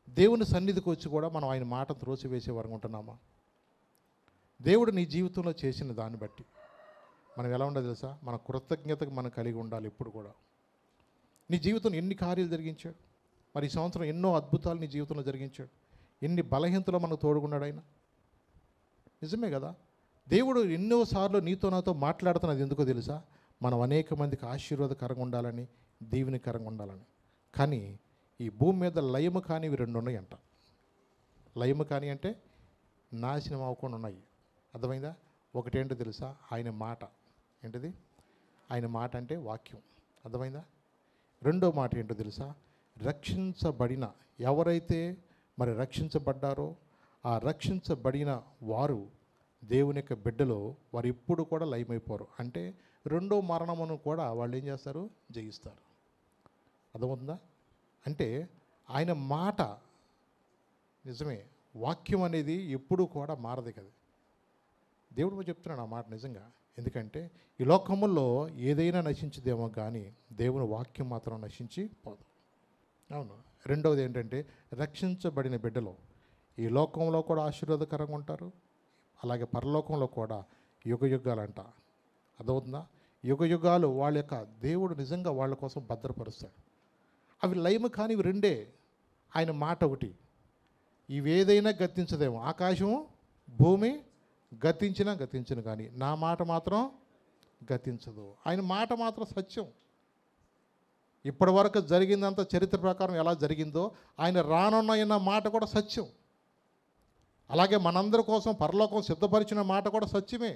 దేవుని సన్నిధికి వచ్చి కూడా మనం ఆయన మాట త్రోసివేసే వరకు ఉంటున్నామా? దేవుడు నీ జీవితంలో చేసిన దాన్ని బట్టి మనం ఎలా ఉండాలి తెలుసా? మన కృతజ్ఞతకు మనం కలిగి ఉండాలి ఎప్పుడు కూడా. నీ జీవితంలో ఎన్ని కార్యాలు జరిగించాడు, మరి ఈ సంవత్సరం ఎన్నో అద్భుతాలు నీ జీవితంలో జరిగించాడు. ఎన్ని బలహీనతలో మనకు తోడుకున్నాడు ఆయన. నిజమే కదా? దేవుడు ఎన్నోసార్లు నీతో నాతో మాట్లాడుతున్నది ఎందుకో తెలుసా? మనం అనేక మందికి ఆశీర్వాదకరంగా ఉండాలని, దీవెనకరంగా ఉండాలని. కానీ ఈ భూమి మీద లయము కానివి రెండు ఉన్నాయంట. లయము కాని అంటే నాశనం అవ్వకుండా ఉన్నాయి. అర్థమైందా? ఒకటేంటో తెలుసా? ఆయన మాట. ఏంటిది? ఆయన మాట అంటే వాక్యం. అర్థమైందా? రెండో మాట ఏంటో తెలుసా? రక్షించబడిన ఎవరైతే మరి రక్షించబడ్డారో ఆ రక్షించబడిన వారు దేవుని యొక్క బిడ్డలో వారు ఎప్పుడు కూడా లయమైపోరు. అంటే రెండో మరణమును కూడా వాళ్ళు ఏం చేస్తారు? జయిస్తారు. అర్థమవుతుందా? అంటే ఆయన మాట నిజమే. వాక్యం అనేది ఎప్పుడూ కూడా మారదు కదా. దేవుడు చెప్తున్నాడు ఆ మాట నిజంగా. ఎందుకంటే ఈ లోకముల్లో ఏదైనా నశించదేమో కానీ దేవుని వాక్యం మాత్రం నశించి పోదు. అవును. రెండవది ఏంటంటే రక్షించబడిన బిడ్డలు ఈ లోకంలో కూడా ఆశీర్వాదకరంగా ఉంటారు, అలాగే పరలోకంలో కూడా యుగయుగాలంట. అర్థమవుతుందా? యుగయుగాలు వాళ్ళ యొక్క దేవుడు నిజంగా వాళ్ళ కోసం భద్రపరుస్తాడు. అవి లయము కానీ ఇవి రెండే. ఆయన మాట ఒకటి. ఇవేదైనా గతించదేమో, ఆకాశము భూమి గతించను కానీ నా మాట మాత్రం గతించదు. ఆయన మాట మాత్రం సత్యం. ఇప్పటి వరకు జరిగిందంత చరిత్ర ప్రకారం ఎలా జరిగిందో ఆయన రానున్న మాట కూడా సత్యం. అలాగే మనందరి కోసం పరలోకం సిద్ధపరిచిన మాట కూడా సత్యమే.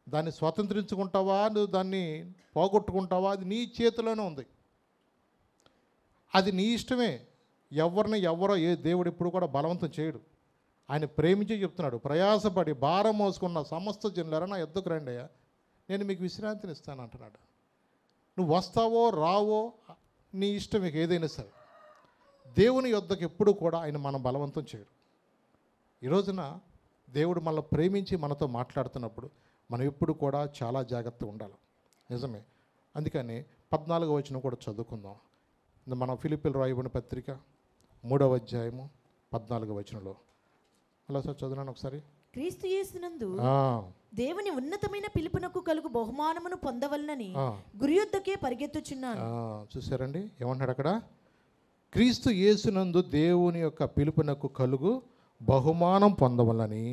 దాన్ని స్వతంత్రించుకుంటావా, నువ్వు దాన్ని పోగొట్టుకుంటావా, అది నీ చేతిలోనే ఉంది. అది నీ ఇష్టమే. ఎవరో ఏ దేవుడు ఇప్పుడు కూడా బలవంతం చేయడు. ఆయన ప్రేమించి చెప్తున్నాడు, ప్రయాసపడి భారం మోసుకున్న సమస్త జనులారా నా యొద్దకు రండి అయ్యా, నేను మీకు విశ్రాంతిని ఇస్తాను అంటున్నాడు. నువ్వు వస్తావో రావో నీ ఇష్టం, మీకు ఏదైనా సరే. దేవుని యొద్దకు ఎప్పుడు కూడా ఆయన మనం బలవంతం చేయడు. ఈ రోజున దేవుడు మనల్ని ప్రేమించి మనతో మాట్లాడుతున్నప్పుడు మనం ఎప్పుడు కూడా చాలా జాగ్రత్తగా ఉండాలి. నిజమే. అందుకని 14వ వచనం కూడా చదువుకుందాం. మన ఫిలిప్పీయులకు రాయబడిన పత్రిక 3వ అధ్యాయము 14వ వచనంలో. అలా సార్ చదువునాను ఒకసారి. క్రీస్తు యేసునందు దేవుని ఉన్నతమైన పిలుపునకు కలుగు బహుమానమును పొందవలనని గురి యొద్దకే పరిగెత్తుచున్నాను. చూసారండి ఏమంటాడు అక్కడ? క్రీస్తు యేసునందు దేవుని యొక్క పిలుపునకు కలుగు బహుమానం పొందవలని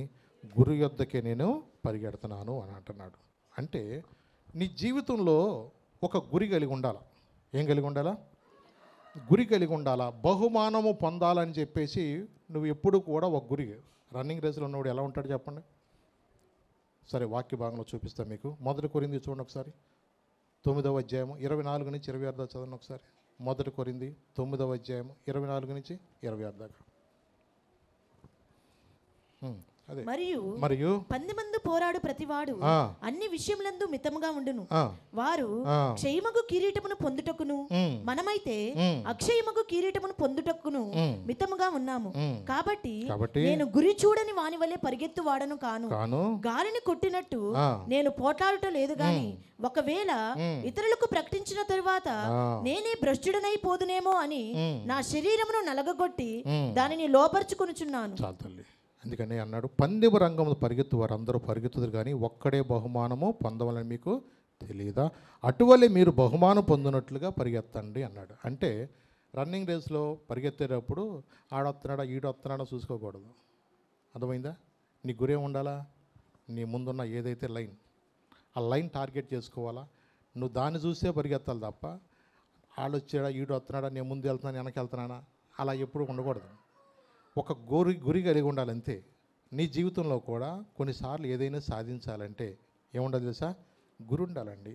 గురి యొద్దకే నేను పరిగెడుతున్నాను అని అంటున్నాడు. అంటే నీ జీవితంలో ఒక గురి కలిగి ఉండాలా. ఏం కలిగి ఉండాలా? గురి కలిగి ఉండాలా. బహుమానము పొందాలని చెప్పేసి నువ్వు ఎప్పుడు కూడా ఒక గురి. రన్నింగ్ రేసులో ఉన్నవాడు ఎలా ఉంటాడు చెప్పండి? సరే వాక్య భాగంలో చూపిస్తాను మీకు. 1 కొరింథీ చూడండి ఒకసారి. 9వ అధ్యాయం 24 నుంచి 26 దాకా చదవండి ఒకసారి. 1 కొరింథీ 9వ అధ్యాయం 24 నుంచి 26 దాకా. మరియు 10 మంది పోరాడు ప్రతివాడు అన్ని విషయములందు మితముగా ఉండును. వారు క్షయమగు కిరీటమును పొందుటకును మనమైతే అక్షయమగు కిరీటమును పొందుటకును మితముగా ఉన్నాము. కాబట్టి నేను గురి చూడని వాని వలె పరిగెత్తు వాడను కాను. గాలిని కొట్టినట్టు నేను పోట్లాడుట లేదు గాని ఒకవేళ ఇతరులకు ప్రకటించిన తరువాత నేనే భ్రష్టుడనైపోదునేమో అని నా శరీరమును నలగగొట్టి దానిని లోపరుచుకొనుచున్నాను. అందుకని అన్నాడు, పందెము రంగంలో పరిగెత్తు వారు అందరూ పరిగెత్తుదురు కానీ ఒక్కడే బహుమానము పొందవాలని మీకు తెలియదా? అటువలే మీరు బహుమానం పొందినట్లుగా పరిగెత్తండి అన్నాడు. అంటే రన్నింగ్ రేస్లో పరిగెత్తేటప్పుడు ఆడొస్తున్నాడా ఈడొస్తున్నాడా చూసుకోకూడదు. అర్థమైందా? నీ గురే ఉండాలా, నీ ముందున్న ఏదైతే లైన్, ఆ లైన్ టార్గెట్ చేసుకోవాలా. నువ్వు దాన్ని చూస్తే పరిగెత్తాలి తప్ప ఆడు వచ్చాడా ఈడు వస్తున్నాడా నేను ముందు వెళ్తున్నాను వెనక్కి వెళ్తున్నానా అలా ఎప్పుడు ఉండకూడదు. ఒక గురి కలిగి ఉండాలి అంతే. నీ జీవితంలో కూడా కొన్నిసార్లు ఏదైనా సాధించాలంటే ఏముండాలి తెలుసా? గురి ఉండాలండి.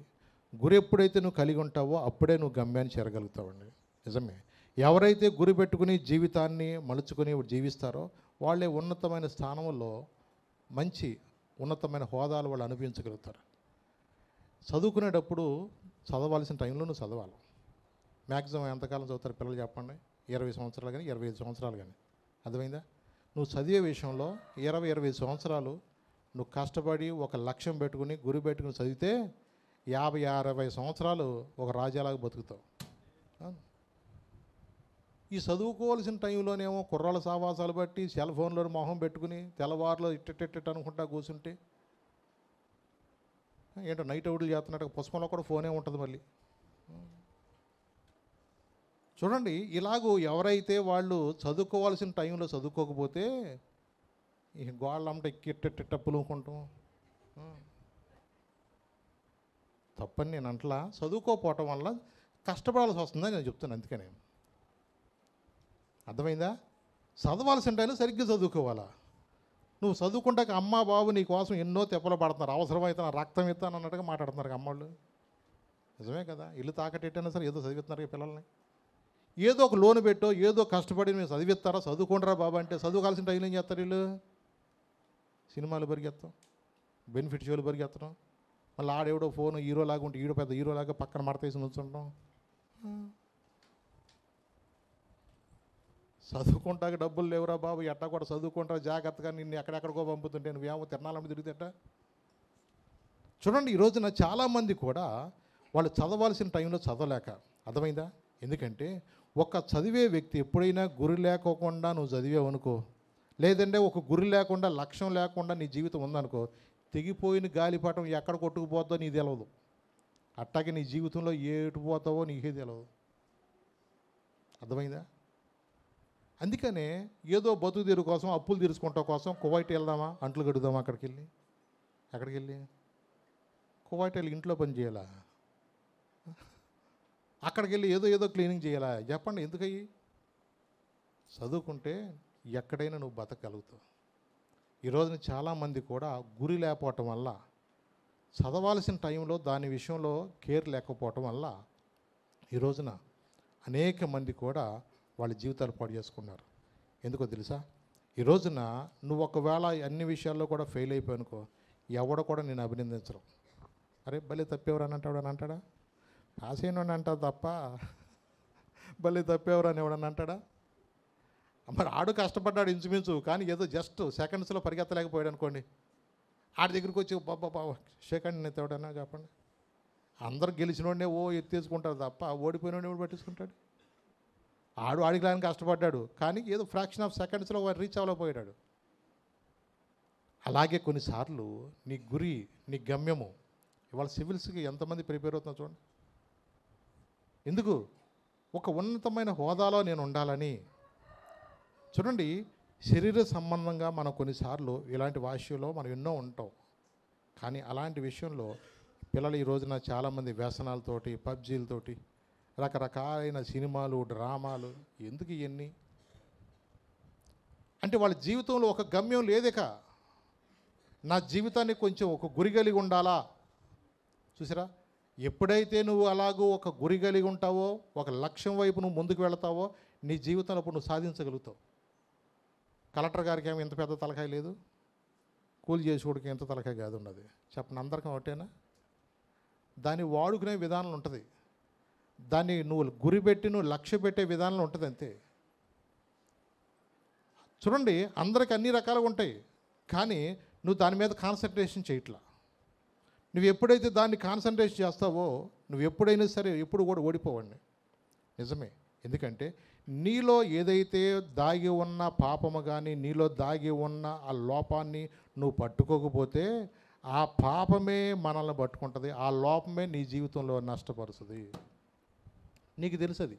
గురి ఎప్పుడైతే నువ్వు కలిగి ఉంటావో అప్పుడే నువ్వు గమ్యాన్ని చేరగలుగుతావండి. నిజమే. ఎవరైతే గురి పెట్టుకుని జీవితాన్ని మలుచుకొని జీవిస్తారో వాళ్ళే ఉన్నతమైన స్థానంలో మంచి ఉన్నతమైన హోదాలు వాళ్ళు అనుభవించగలుగుతారు. చదువుకునేటప్పుడు చదవాల్సిన టైంలో నువ్వు చదవాలి. మ్యాక్సిమం ఎంతకాలం చదువుతారు పిల్లలు చెప్పండి? 20 సంవత్సరాలు కానీ 25 సంవత్సరాలు కానీ. అర్థమైందా? నువ్వు చదివే విషయంలో 20-25 సంవత్సరాలు నువ్వు కష్టపడి ఒక లక్ష్యం పెట్టుకుని గురి పెట్టుకుని చదివితే 50-60 సంవత్సరాలు ఒక రాజాలాగా బతుకుతావు. ఈ చదువుకోవాల్సిన టైంలోనేమో కుర్రాళ్ళ సావాసాలు బట్టి సెల్ ఫోన్లో మొహం పెట్టుకుని తెల్లవారులో ఇట్టెట్టెట్ట అనుకుంటా కూర్చుంటే ఏంటో నైట్ అవుట్లు చేస్తున్నట్టు పుస్తకంలో కూడా ఫోనే ఉంటుంది మళ్ళీ. చూడండి, ఇలాగూ ఎవరైతే వాళ్ళు చదువుకోవాల్సిన టైంలో చదువుకోకపోతే ఈ గోళ్ళంట ఎక్కిట్ట పులుకుంటాం తప్పని నేను అంటలా. చదువుకోకపోవటం వల్ల కష్టపడాల్సి వస్తుందని నేను చెప్తాను. అందుకనే అర్థమైందా? చదవాల్సిన టైంలో సరిగ్గా చదువుకోవాలా. నువ్వు చదువుకుంటాక అమ్మ బాబు నీ కోసం ఎన్నో తెప్పలు పడుతున్నారు, అవసరమైతే నా రక్తం ఇస్తాను అన్నట్టుగా మాట్లాడుతున్నారు అమ్మవాళ్ళు. నిజమే కదా? ఇల్లు తాకట్టేటైనా సరే ఏదో చదివిస్తున్నారు పిల్లల్ని. ఏదో ఒక లోను పెట్టో ఏదో కష్టపడి మేము చదివిస్తారా, చదువుకుంటారా బాబా అంటే చదువుకోవాల్సిన టైంలో ఏం చేస్తారు వీళ్ళు? సినిమాలు పరిగెత్తాం, బెనిఫిట్ షోలు పరిగెత్తడం, మళ్ళీ ఆడెవడో ఫోన్ హీరోలాగా ఉంటే ఈడో పెద్ద హీరోలాగా పక్కన మడతేసి నుంచుంటాం. చదువుకుంటాక డబ్బులు లేవురా బాబు, ఎట్టా కూడా చదువుకుంటారా జాగ్రత్తగా, నిన్ను ఎక్కడెక్కడికో పంపుతుంటే నువ్వేమో తిరణాలమ్మ తిరుగుతేట. చూడండి, ఈ రోజున చాలామంది కూడా వాళ్ళు చదవాల్సిన టైంలో చదవలేక. అర్థమైందా? ఎందుకంటే ఒక చదివే వ్యక్తి ఎప్పుడైనా గురి లేకోకుండా నువ్వు చదివేవనుకో, లేదంటే ఒక గురి లేకుండా లక్ష్యం లేకుండా నీ జీవితం ఉందనుకో, తెగిపోయిన గాలిపటం ఎక్కడ కొట్టుకుపోద్దో నీకు తెలియదు. అట్టాగే నీ జీవితంలో ఏటు పోతావో నీకే తెలియదు. అర్థమైందా? అందుకనే ఏదో బతుకు తీరు కోసం అప్పులు తీర్చుకుంటాం కోసం కువైట్ వెళ్దామా, అంట్లు కడుగుదామా, అక్కడికి వెళ్ళి కువైట్ వెళ్ళి ఇంట్లో పని చేయాలా, అక్కడికి వెళ్ళి ఏదో క్లీనింగ్ చేయాలా? చెప్పండి ఎందుకయ్యి? చదువుకుంటే ఎక్కడైనా నువ్వు బతకగలుగుతావు. ఈరోజున చాలామంది కూడా గురి లేకపోవటం వల్ల, చదవాల్సిన టైంలో దాని విషయంలో కేర్ లేకపోవటం వల్ల ఈ రోజున అనేక మంది కూడా వాళ్ళ జీవితాలు పాడు చేసుకున్నారు. ఎందుకో తెలుసా? ఈ రోజున నువ్వు ఒకవేళ అన్ని విషయాల్లో కూడా ఫెయిల్ అయిపోయానుకో, ఎవడ కూడా నేను అభినందించరు. అరే భలే తప్పేవరని అంటాడు అంటాడా? పాస్ అయినోని అంటావు తప్ప భలే తప్పేవరని ఎవడని అంటాడా? మరి ఆడు కష్టపడ్డాడు ఇంచుమించు, కానీ ఏదో జస్ట్ సెకండ్స్లో పరిగెత్తలేకపోయాడు అనుకోండి, ఆడి దగ్గరికి వచ్చి బాబా సెకండ్ ఎత్తేవాడన్నా చెప్పండి. అందరు గెలిచినోడనే ఎత్తేసుకుంటారు తప్ప ఓడిపోయినోడే ఎవడు పట్టించుకుంటాడు? ఆడికి లాగా కష్టపడ్డాడు, కానీ ఏదో ఫ్రాక్షన్ ఆఫ్ సెకండ్స్లో రీచ్ అవ్వలేకపోయాడు. అలాగే కొన్నిసార్లు నీ గురి, నీ గమ్యము, ఇవాళ సివిల్స్కి ఎంతమంది ప్రిపేర్ అవుతున్నా చూడండి. ఎందుకు? ఒక ఉన్నతమైన హోదాలో నేను ఉండాలని. చూడండి, శరీర సంబంధంగా మనం కొన్నిసార్లు ఇలాంటి వాష్యంలో మనం ఎన్నో ఉంటాం, కానీ అలాంటి విషయంలో పిల్లలు ఈ రోజున చాలామంది వ్యసనాలతోటి, పబ్జీలతోటి, రకరకాలైన సినిమాలు, డ్రామాలు. ఎందుకు ఇవన్నీ అంటే వాళ్ళ జీవితంలో ఒక గమ్యం లేదేక. నా జీవితాన్ని కొంచెం ఒక గురి కలిగి ఉండాలా. చూసారా? ఎప్పుడైతే నువ్వు అలాగూ ఒక గురి కలిగి ఉంటావో, ఒక లక్ష్యం వైపు నువ్వు ముందుకు వెళతావో, నీ జీవితంలో అప్పుడు నువ్వు సాధించగలుగుతావు. కలెక్టర్ గారికి ఏమో ఇంత పెద్ద తలకాయ లేదు, కూలి చేసుకోవడానికి ఎంత తలకాయ కాదు ఉన్నది. చెప్పండి, అందరికీ ఒకటేనా? దాన్ని వాడుకునే విధానం ఉంటుంది, దాన్ని నువ్వు గురి పెట్టి నువ్వు లక్ష్య పెట్టే విధానంలో ఉంటుంది అంతే. చూడండి, అందరికి అన్ని రకాలుగా ఉంటాయి, కానీ నువ్వు దాని మీద కాన్సన్ట్రేషన్ చేయట్లా. నువ్వు ఎప్పుడైతే దాన్ని కాన్సన్ట్రేషన్ చేస్తావో నువ్వు ఎప్పుడైనా సరే ఎప్పుడు కూడా ఓడిపోవండి. నిజమే. ఎందుకంటే నీలో ఏదైతే దాగి ఉన్న పాపము కానీ, నీలో దాగి ఉన్న ఆ లోపాన్ని నువ్వు పట్టుకోకపోతే ఆ పాపమే మనల్ని పట్టుకుంటుంది, ఆ లోపమే నీ జీవితంలో నష్టపరుస్తుంది. నీకు తెలుసు అది.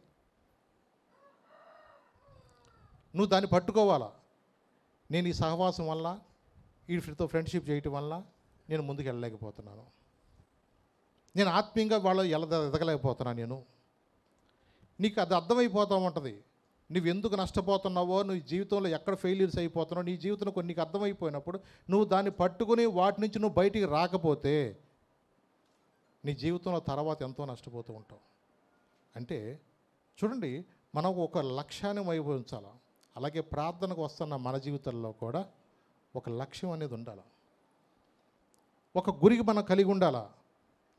నువ్వు దాన్ని పట్టుకోవాలా. నేను ఈ సహవాసం వల్ల, వీటితో ఫ్రెండ్షిప్ చేయటం వల్ల నేను ముందుకు వెళ్ళలేకపోతున్నాను, నేను ఆత్మీయంగా వాళ్ళు ఎదగలేకపోతున్నాను. నీకు అది అర్థమైపోతూ ఉంటుంది. నువ్వు ఎందుకు నష్టపోతున్నావో, నువ్వు జీవితంలో ఎక్కడ ఫెయిల్యూర్స్ అయిపోతున్నావు, నీ జీవితంలో కొన్ని నీకు అర్థమైపోయినప్పుడు నువ్వు దాన్ని పట్టుకుని వాటి నుంచి నువ్వు బయటికి రాకపోతే నీ జీవితంలో తర్వాత ఎంతో నష్టపోతూ ఉంటావు. అంటే చూడండి, మనం ఒక లక్ష్యాన్ని వైభవించాలి. అలాగే ప్రార్థనకు వస్తున్న మన జీవితంలో కూడా ఒక లక్ష్యం అనేది ఉండాలి, ఒక గురికి మనం కలిగి ఉండాలా.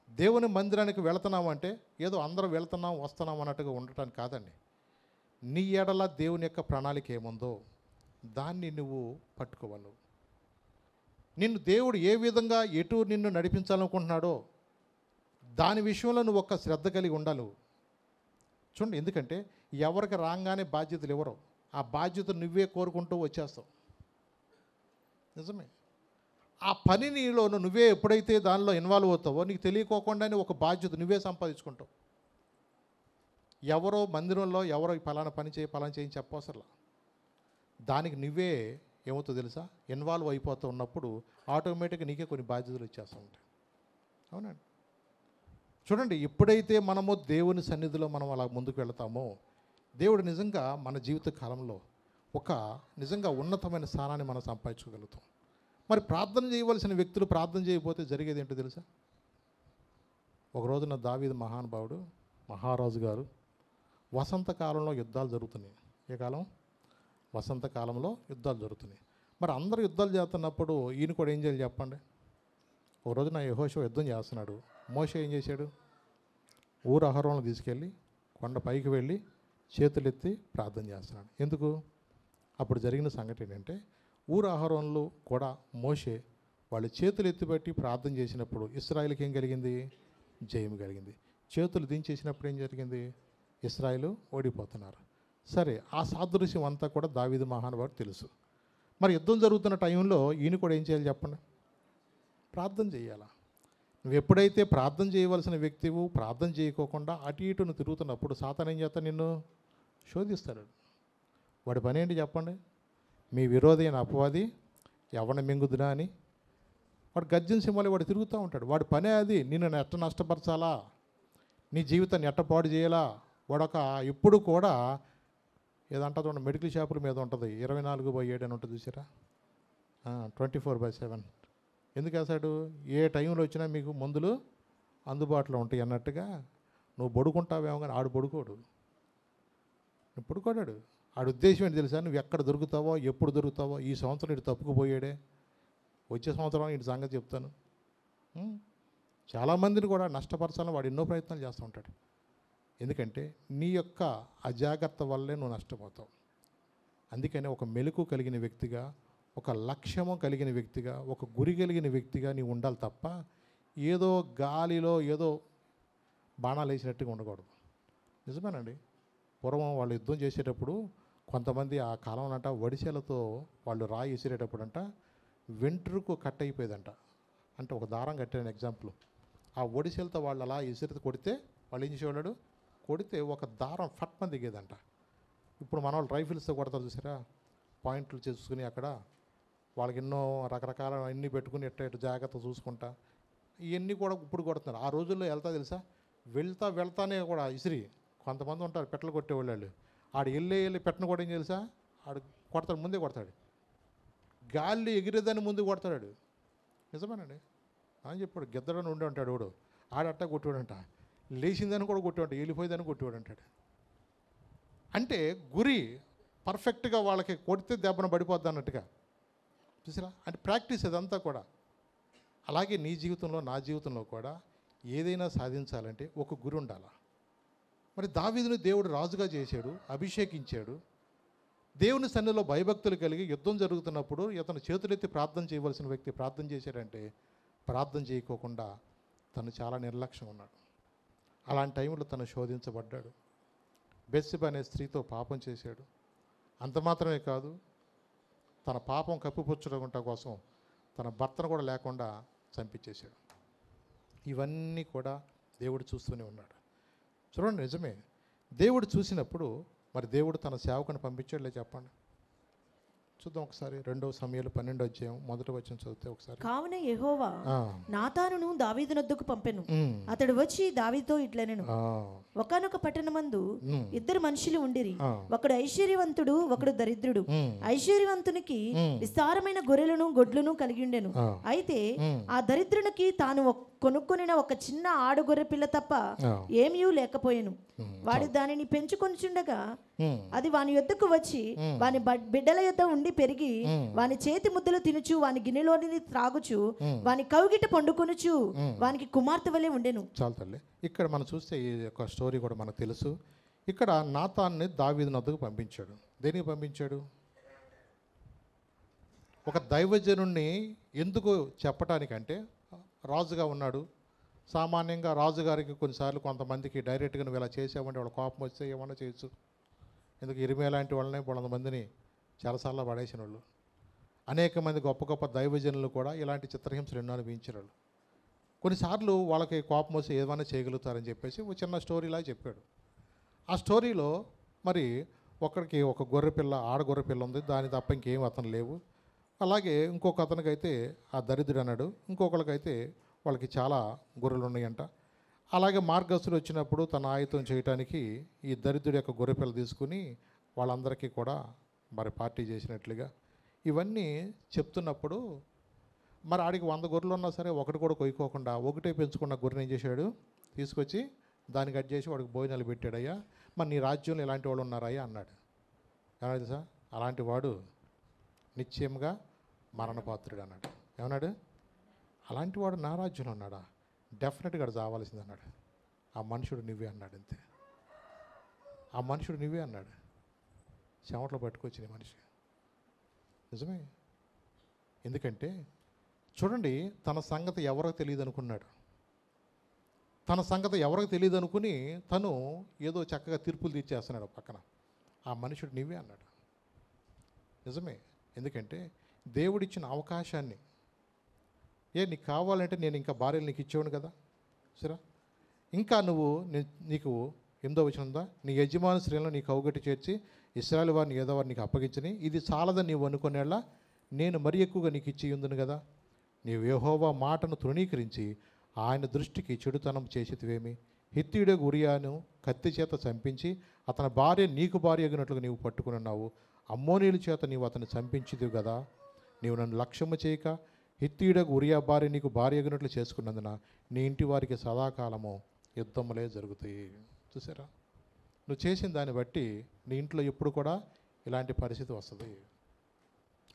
దేవుని మందిరానికి వెళుతున్నాం అంటే ఏదో అందరూ వెళ్తున్నాం వస్తున్నాం అన్నట్టుగా ఉండటానికి కాదండి. నీ ఎడల దేవుని యొక్క ప్రణాళిక ఏముందో దాన్ని నువ్వు పట్టుకోవాలి. నిన్ను దేవుడు ఏ విధంగా ఎటు నిన్ను నడిపించాలనుకుంటున్నాడో దాని విషయంలో నువ్వు ఒక శ్రద్ధ కలిగి ఉండాలి. చూడండి, ఎందుకంటే ఎవరికి రాగానే బాధ్యతలు ఎవరో ఆ బాధ్యత నువ్వే కోరుకుంటూ వచ్చేస్తావు. నిజమే. ఆ పని నీలో నువ్వే ఎప్పుడైతే దానిలో ఇన్వాల్వ్ అవుతావో నీకు తెలియకోకుండానే ఒక బాధ్యత నువ్వే సంపాదించుకుంటావు. ఎవరో మందిరంలో ఎవరో పలానా పని చేయని చెప్పవసరలా. దానికి నువ్వే ఏమవుతుందో తెలుసా, ఇన్వాల్వ్ అయిపోతూ ఉన్నప్పుడు ఆటోమేటిక్గా నీకే కొన్ని బాధ్యతలు వచ్చేస్తూ ఉంటాయి. అవునండి. చూడండి, ఎప్పుడైతే మనము దేవుని సన్నిధిలో మనం అలా ముందుకు వెళతామో దేవుడు నిజంగా మన జీవిత కాలంలో ఒక నిజంగా ఉన్నతమైన స్థానాన్ని మనం సంపాదించుకోగలుగుతాం. మరి ప్రార్థన చేయవలసిన వ్యక్తులు ప్రార్థన చేయకపోతే జరిగేది ఏంటో తెలుసా? ఒక రోజున దావీదు మహానుభావుడు, మహారాజు గారు, వసంతకాలంలో యుద్ధాలు జరుగుతున్నాయి. ఏ కాలం? వసంతకాలంలో యుద్ధాలు జరుగుతున్నాయి. మరి అందరూ యుద్ధాలు చేస్తున్నప్పుడు ఈయన కూడా ఏం చేయాలి చెప్పండి? ఒక రోజున యెహోషువ యుద్ధం చేస్తున్నాడు. మోషే ఏం చేశాడు? ఊరు అహరోను తీసుకెళ్ళి కొండ పైకి వెళ్ళి చేతులెత్తి ప్రార్థన చేస్తున్నాడు. ఎందుకు? అప్పుడు జరిగిన సంగతి ఏంటంటే, ఊరు అహరోనులు కూడా మోషే వాళ్ళు చేతులు ఎత్తిపెట్టి ప్రార్థన చేసినప్పుడు ఇశ్రాయేలుకి ఏం కలిగింది? జయం కలిగింది. చేతులు దించేసినప్పుడు ఏం జరిగింది? ఇశ్రాయేలు ఓడిపోతున్నారు. సరే, ఆ సాదృశ్యం అంతా కూడా దావీదు మహానుభావుడు తెలుసు. మరి యుద్ధం జరుగుతున్న టైంలో ఈయన కూడా ఏం చేయాలి చెప్పండి? ప్రార్థన చేయాలా. నువ్వు ఎప్పుడైతే ప్రార్థన చేయవలసిన వ్యక్తివు ప్రార్థన చేయకోకుండా అటు ఇటును తిరుగుతున్నప్పుడు సాతాను ఏం చేస్తా? నిన్ను శోధిస్తాడు. వాడి పని ఏంటి చెప్పండి? మీ విరోధి అయిన అపవాది ఎవరిని మింగుదునా అని వాడు గర్జన సింహాలు వాడు తిరుగుతూ ఉంటాడు. వాడి పనే అది, నిన్ను ఎట్ట నష్టపరచాలా, నీ జీవితాన్ని ఎట్ట పాడు చేయాలా. వాడొక ఎప్పుడు కూడా ఏదంటుంది, మెడికల్ షాపుల మీద ఉంటుంది 24/7 అని ఉంటుంది చూసారా, 24/7. ఎందుకు వేసాడు? ఏ టైంలో వచ్చినా మీకు మందులు అందుబాటులో ఉంటాయి అన్నట్టుగా. నువ్వు పడుకుంటావేమో కానీ ఆడు పడుకోడు, నువ్వు పడుకోడాడు. ఆడు ఉద్దేశం ఏంటి తెలుసా? నువ్వు ఎక్కడ దొరుకుతావో ఎప్పుడు దొరుకుతావో. ఈ సంవత్సరం ఇటు తప్పుకుపోయాడే, వచ్చే సంవత్సరం ఇటు సంగతి చెప్తాను. చాలామందిని కూడా నష్టపరచాలని వాడు ఎన్నో ప్రయత్నాలు చేస్తూ ఉంటాడు. ఎందుకంటే నీ యొక్క అజాగ్రత్త వల్లే నువ్వు నష్టపోతావు. అందుకని ఒక మెలకు కలిగిన వ్యక్తిగా, ఒక లక్ష్యము కలిగిన వ్యక్తిగా, ఒక గురి కలిగిన వ్యక్తిగా నీవు ఉండాలి తప్ప ఏదో గాలిలో ఏదో బాణాలు వేసినట్టుగా ఉండకూడదు. నిజమేనండి. పూర్వం వాళ్ళు యుద్ధం చేసేటప్పుడు కొంతమంది ఆ కాలం అంట వడిసెలతో వాళ్ళు రాయి విసిరేటప్పుడు అంట వెంట్రుకు కట్ అయిపోయేదంట. అంటే ఒక దారం కట్టాను ఎగ్జాంపుల్. ఆ ఒడిసెలతో వాళ్ళు అలా విసిరితే కొడితే వాళ్ళు ఏం చేసేవాడు? కొడితే ఒక దారం ఫట్మని దిగేదంట. ఇప్పుడు మన వాళ్ళు రైఫిల్స్తో కొడతారు చూసారా, పాయింట్లు చేసుకుని అక్కడ వాళ్ళకి ఎన్నో రకరకాల అన్నీ పెట్టుకుని ఎట్ట జాగ్రత్త చూసుకుంటా ఇవన్నీ కూడా ఇప్పుడు కొడుతున్నారు. ఆ రోజుల్లో వెళ్తా తెలుసా, వెళ్తానే కూడా ఇసిరి కొంతమంది ఉంటారు పెట్టలు కొట్టేవాళ్ళు. ఆడు వెళ్ళి పెట్టను కూడా ఏం తెలుసా, ఆడు కొడతాడు, ముందే కొడతాడు. గాలి ఎగిరేదాన్ని ముందు కొడతాడు. నిజమేనండి అని చెప్పాడు. గిద్దడని ఉండి ఉంటాడు వాడు, ఆడట్ట కొట్టేవాడంట. లేచిందని కూడా కొట్టేవాడు, వెళ్ళిపోయేదని కొట్టేవాడు అంటాడు. అంటే గురి పర్ఫెక్ట్గా వాళ్ళకి కొడితే దెబ్బను పడిపోద్ది అన్నట్టుగా చూసారా. అంటే ప్రాక్టీస్ ఇదంతా కూడా. అలాగే నీ జీవితంలో నా జీవితంలో కూడా ఏదైనా సాధించాలంటే ఒక గురి ఉండాలి. మరి దావీదుని దేవుడు రాజుగా చేశాడు, అభిషేకించాడు. దేవుని సన్నిధిలో భయభక్తులు కలిగి యుద్ధం జరుగుతున్నప్పుడు ఇతను చేతులెత్తి ప్రార్థన చేయవలసిన వ్యక్తి ప్రార్థన చేశాడంటే ప్రార్థన చేయకోకుండా తను చాలా నిర్లక్ష్యం ఉన్నాడు. అలాంటి టైంలో తను శోధించబడ్డాడు. బెత్షెబ అనే స్త్రీతో పాపం చేశాడు. అంత మాత్రమే కాదు, తన పాపం కప్పిపుచ్చడం కోసం తన భర్తను కూడా లేకుండా చంపించేశాడు. ఇవన్నీ కూడా దేవుడు చూస్తూనే ఉన్నాడు. చూడండి, నిజమే. దేవుడు చూసినప్పుడు మరి దేవుడు తన సేవకుని పంపించాడులే చెప్పండి. చూద్దాం ఒకసారి 2 సమూయేలు 12 అధ్యాయం మొదటి వచనం చదివితే ఒకసారి. కావున యెహోవా నాతానును దావీదు నొద్దకు పంపెను. అతడు వచ్చి దావీదుతో ఇట్లనెను, ఒకానొక పట్టణమందు ఇద్దరు మనుషులు ఉండిరి, ఒకడు ఐశ్వర్యవంతుడు, ఒకడు దరిద్రుడు. ఐశ్వర్యవంతునికి విస్తారమైన గొర్రెలను గొడ్లను కలిగి ఉండెను. అయితే ఆ దరిద్రునికి తాను కొనుక్కొనిన ఒక చిన్న ఆడు గొర్రె పిల్ల తప్ప ఏమీ లేకపోయెను. వాడు దానిని పెంచుకొనిచుండగా అది వాని యొద్దకు వచ్చి వాని బిడ్డల యొద్ద ఉండి పెరిగి వాని చేతి ముద్దలు తినుచు వాని గిన్నెలోని త్రాగుచు వాని కౌగిట పండుకొనుచు వానికి కుమార్తె వలె ఉండెను. చాలు తల్లి, ఇక్కడ మనం చూస్తే ఈ యొక్క స్టోరీ కూడా మనకు తెలుసు. ఇక్కడ నాతాన్ని దావీదు నొద్దకు పంపించాడు. దేనికి పంపించాడు? ఒక దైవజనుణ్ణి ఎందుకు చెప్పటానికంటే, రాజుగా ఉన్నాడు. సామాన్యంగా రాజుగారికి కొన్నిసార్లు కొంతమందికి డైరెక్ట్గా నువ్వు ఇలా చేసావంటే వాళ్ళ కోపం వస్తే ఏమన్నా చేయొచ్చు. ఎందుకు ఇరిమియా లాంటి వాళ్ళని 100 మందిని చెరసాల్లో పడేసిన వాళ్ళు, అనేక మంది గొప్ప గొప్ప దైవజనులు కూడా ఇలాంటి చిత్రహింసలు ఎన్నో అనుభవించిన వాళ్ళు. కొన్నిసార్లు వాళ్ళకి కోపం వస్తే ఏమైనా చేయగలుగుతారని చెప్పేసి ఒక చిన్న స్టోరీలా చెప్పాడు. ఆ స్టోరీలో మరి ఒకరికి ఒక గొర్రెపిల్ల, ఆడగొర్రెపిల్ల ఉంది, దాని తప్ప ఇంకేం అతను లేవు. అలాగే ఇంకొక అతనికైతే ఆ దరిద్రుడు అన్నాడు, ఇంకొకరికైతే వాళ్ళకి చాలా గొర్రెలు ఉన్నాయంట. అలాగే మార్గస్థుడు వచ్చినప్పుడు తన ఆయుధం చేయటానికి ఈ దరిద్రుడి యొక్క గొర్రెపిల్ల తీసుకుని వాళ్ళందరికీ కూడా మరి పార్టీ చేసినట్లుగా ఇవన్నీ చెప్తున్నప్పుడు, మరి ఆడికి 100 గొర్రెలు ఉన్నా సరే ఒకటి కూడా కొయ్యుకోకుండా ఒకటే పెంచుకున్న గొర్రెని ఏం చేశాడు, తీసుకొచ్చి దాన్ని కట్ చేసి వాడికి భోజనాలు పెట్టాడయ్యా. మరి నీ రాజ్యంలో ఇలాంటి వాళ్ళు ఉన్నారయ్యా అన్నాడు. ఏమన్నా సార్, అలాంటి వాడు నిశ్చయంగా మరణపాత్రుడు అన్నాడు. ఏమన్నాడు? అలాంటి వాడు నా రాజ్యంలో ఉన్నాడా? డెఫినెట్గా చావాల్సింది అన్నాడు. ఆ మనుషుడు నువ్వే అన్నాడు. అంతే, ఆ మనుషుడు నువ్వే అన్నాడు. చెమటలు పట్టుకొచ్చిన మనిషి. నిజమే. ఎందుకంటే చూడండి, తన సంగతి ఎవరికి తెలియదు అనుకున్నాడు. తన సంగతి ఎవరికి తెలియదు అనుకుని తను ఏదో చక్కగా తీర్పులు తీర్చేస్తున్నాడు పక్కన. ఆ మనుషుడు నువ్వే అన్నాడు. నిజమే. ఎందుకంటే దేవుడిచ్చిన అవకాశాన్ని, నీకు కావాలంటే నేను ఇంకా భార్యలు నీకు ఇచ్చేవాడు కదా, సరే ఇంకా నువ్వు నీకు 8వ వచనం ఉందా, నీ యజమాని స్త్రీలను నీకు అవగట్టి చేర్చి ఇశ్రాయేలు వారిని ఏదో వారిని నీకు అప్పగించని, ఇది చాలదని నీవు అనుకునేలా నేను మరీ ఎక్కువగా నీకు ఇచ్చి ఉందును కదా. నీవు యెహోవా మాటను తృణీకరించి ఆయన దృష్టికి చెడుతనం చేసేదివేమి? హిత్తీయుడు ఉరియాను కత్తి చేత చంపించి అతని భార్య నీకు భార్య అగినట్లుగా నీవు పట్టుకుని ఉన్నావు. అమ్మోనీయుల చేత నీవు అతన్ని చంపించిదివు కదా. నీవు నన్ను లక్ష్యము చేయక హిత్తీయుడకు ఉరియా భార్య నీకు భార్య అగినట్లు చేసుకున్నందున నీ ఇంటి వారికి సదాకాలము యుద్ధములే జరుగుతాయి. చూసారా, నువ్వు చేసిన దాన్ని బట్టి నీ ఇంట్లో ఎప్పుడు కూడా ఇలాంటి పరిస్థితి వస్తుంది.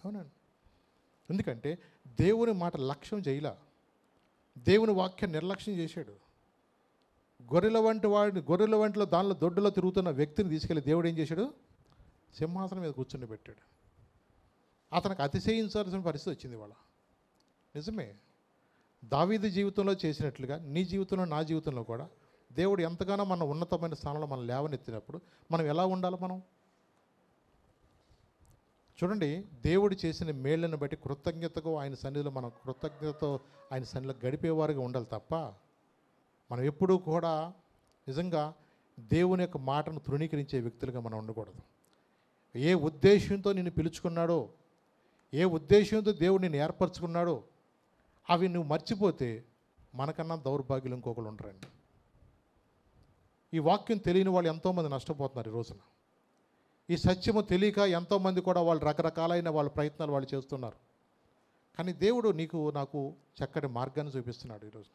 అవునండి. ఎందుకంటే దేవుని మాట లక్ష్యం చేయలా, దేవుని వాక్యం నిర్లక్ష్యం చేశాడు. గొర్రెల వంటిలో దానిలో దొడ్డులో తిరుగుతున్న వ్యక్తిని తీసుకెళ్ళి దేవుడు ఏం చేశాడు, సింహాసనం మీద కూర్చుని పెట్టాడు. అతనికి అతిశయించాల్సిన పరిస్థితి వచ్చింది వాళ్ళ. నిజమే, దావీదు జీవితంలో చేసినట్లుగా నీ జీవితంలో నా జీవితంలో కూడా దేవుడు ఎంతగానో మన ఉన్నతమైన స్థానంలో మనం లేవనెత్తినప్పుడు మనం ఎలా ఉండాలి? మనం చూడండి, దేవుడు చేసిన మేళ్లను బట్టి కృతజ్ఞతగా ఆయన సన్నిధిలో మనం కృతజ్ఞతతో ఆయన సన్నిధిలో గడిపేవారుగా ఉండాలి తప్ప మనం ఎప్పుడూ కూడా నిజంగా దేవుని యొక్క మాటను తృణీకరించే వ్యక్తులుగా మనం ఉండకూడదు. ఏ ఉద్దేశంతో నిన్ను పిలుచుకున్నాడో, ఏ ఉద్దేశంతో దేవుడు నిన్ను ఏర్పరచుకున్నాడో అవి నువ్వు మర్చిపోతే మనకన్నా దౌర్భాగ్యులు ఇంకొకరు ఉండరండి. ఈ వాక్యం తెలియని వాళ్ళు ఎంతోమంది నష్టపోతున్నారు ఈ రోజున. ఈ సత్యము తెలియక ఎంతోమంది కూడా వాళ్ళు రకరకాలైన వాళ్ళ ప్రయత్నాలు వాళ్ళు చేస్తున్నారు. కానీ దేవుడు నీకు నాకు చక్కటి మార్గాన్ని చూపిస్తున్నాడు ఈరోజు.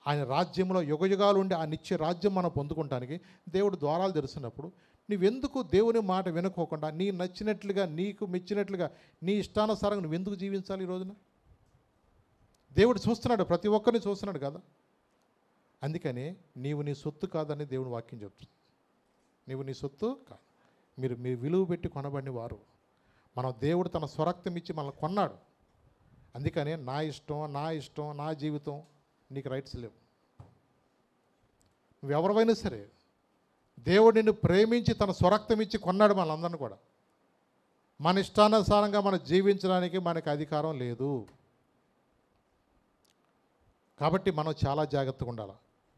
ఆయన రాజ్యంలో యుగయుగాలు ఉండి ఆ నిత్య రాజ్యం మనం పొందుకుంటానికి దేవుడు ద్వారాలు తెరుస్తున్నప్పుడు నువ్వెందుకు దేవుని మాట వినుకోకుండా నీ నచ్చినట్లుగా నీకు మెచ్చినట్లుగా నీ ఇష్టానుసారంగా నువ్వెందుకు జీవించాలి? ఈ రోజున దేవుడు చూస్తున్నాడు, ప్రతి ఒక్కరిని చూస్తున్నాడు కదా. అందుకని నీవు నీ సొత్తు కాదని దేవుని వాక్యం చెప్తుంది. నీవు నీ సొత్తు కాదు, మీరు మీ విలువ పెట్టి కొనబడిన వారు. మనం దేవుడు తన స్వరక్తం ఇచ్చి మనల్ని కొన్నాడు. అందుకని నా ఇష్టం నా జీవితం నీకు రైట్స్ లేవు. నువ్వెవరివైనా సరే దేవుడు నిన్ను ప్రేమించి తన స్వరక్తం ఇచ్చి కొన్నాడు మనందరిని కూడా. మన ఇష్టానుసారంగా మనం జీవించడానికి మనకు అధికారం లేదు. కాబట్టి మనం చాలా జాగ్రత్తగా ఉండాలి.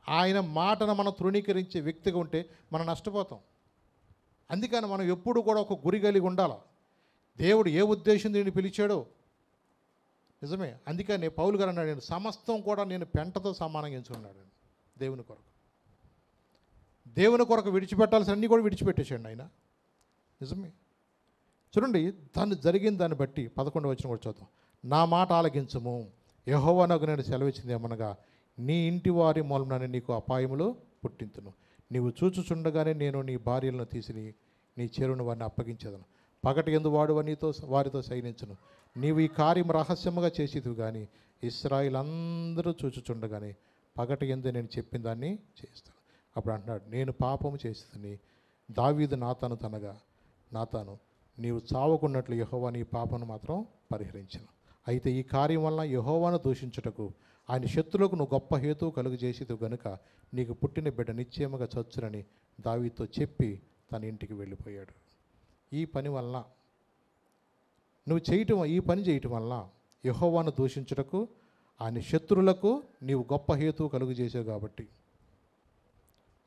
ఆయన మాటను మనం తృణీకరించే వ్యక్తిగా ఉంటే మనం నష్టపోతాం. అందుకని మనం ఎప్పుడు కూడా ఒక గురి కలిగి ఉండాలి. దేవుడు ఏ ఉద్దేశం దీన్ని పిలిచాడో. నిజమే. అందుకని పౌలు గారు అన్నాడు, నేను సమస్తం కూడా నేను పెంటతో సమానంగా ఎంచుకున్నాడు దేవుని కొరకు. దేవుని కొరకు విడిచిపెట్టాల్సిన అన్నీ కూడా విడిచిపెట్టేసాడు ఆయన. నిజమే. చూడండి, దాన్ని జరిగిన దాన్ని బట్టి 11వ వచనం కూడా చూద్దాం. నా మాట ఆలకించము, యెహోవానకు నేను సెలవిచ్చింది ఏమనగా, నీ ఇంటి వారి మూలమున నీకు అపాయములు పుట్టింతును. నీవు చూచుచుండగానే నేను నీ భార్యలను తీసి నీ చెరువును వారిని అప్పగించేదను. పగటి యందు వారితో సైనించును. నీవు ఈ కార్యం రహస్యముగా చేసేది కానీ ఇశ్రాయేలు అందరూ చూచుచుండగానే పగటి యందు నేను చెప్పిన దాన్ని చేస్తాను. అప్పుడు అంటున్నాడు, నేను పాపము చేసేదని దావీదు నాతాను తనగా, నాతాను నీవు చావకున్నట్లు యెహోవా నీ పాపను మాత్రం పరిహరించను. అయితే ఈ కార్యం వలన యెహోవాను దూషించుటకు ఆయన శత్రులకు నువ్వు గొప్ప హేతువు కలుగు చేసేది గనుక నీకు పుట్టిన బిడ్డ నిశ్చయముగా చచ్చునని దావీదుతో చెప్పి తన ఇంటికి వెళ్ళిపోయాడు. ఈ పని వలన ఈ పని చేయటం వలన యెహోవాను దూషించుటకు ఆయన శత్రులకు నీవు గొప్ప హేతువు కలుగు చేసావు. కాబట్టి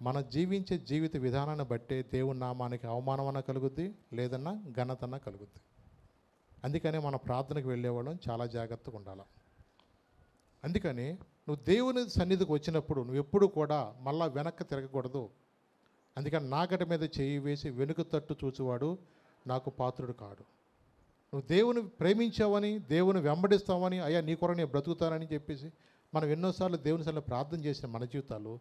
మన జీవించే జీవిత విధానాన్ని బట్టే దేవుని నామానికి అవమానమన్న కలుగుద్ది, లేదన్నా ఘనతన్న కలుగుద్ది. అందుకనే మన ప్రార్థనకు వెళ్ళేవాళ్ళం చాలా జాగ్రత్తగా ఉండాలి. అందుకని నువ్వు దేవుని సన్నిధికి వచ్చినప్పుడు నువ్వు ఎప్పుడు కూడా మళ్ళా వెనక్కి తిరగకూడదు. అందుకని నాగటి మీద చేయి వేసి వెనుక తట్టు చూచువాడు నాకు పాత్రుడు కాడు. నువ్వు దేవుని ప్రేమించావని, దేవుని వెంబడిస్తావని, అయ్యా నీ కొరకు నేను బ్రతుకుతానని చెప్పేసి మనం ఎన్నోసార్లు దేవుని సన్నిధిలో ప్రార్థన చేసిన మన జీవితాలు,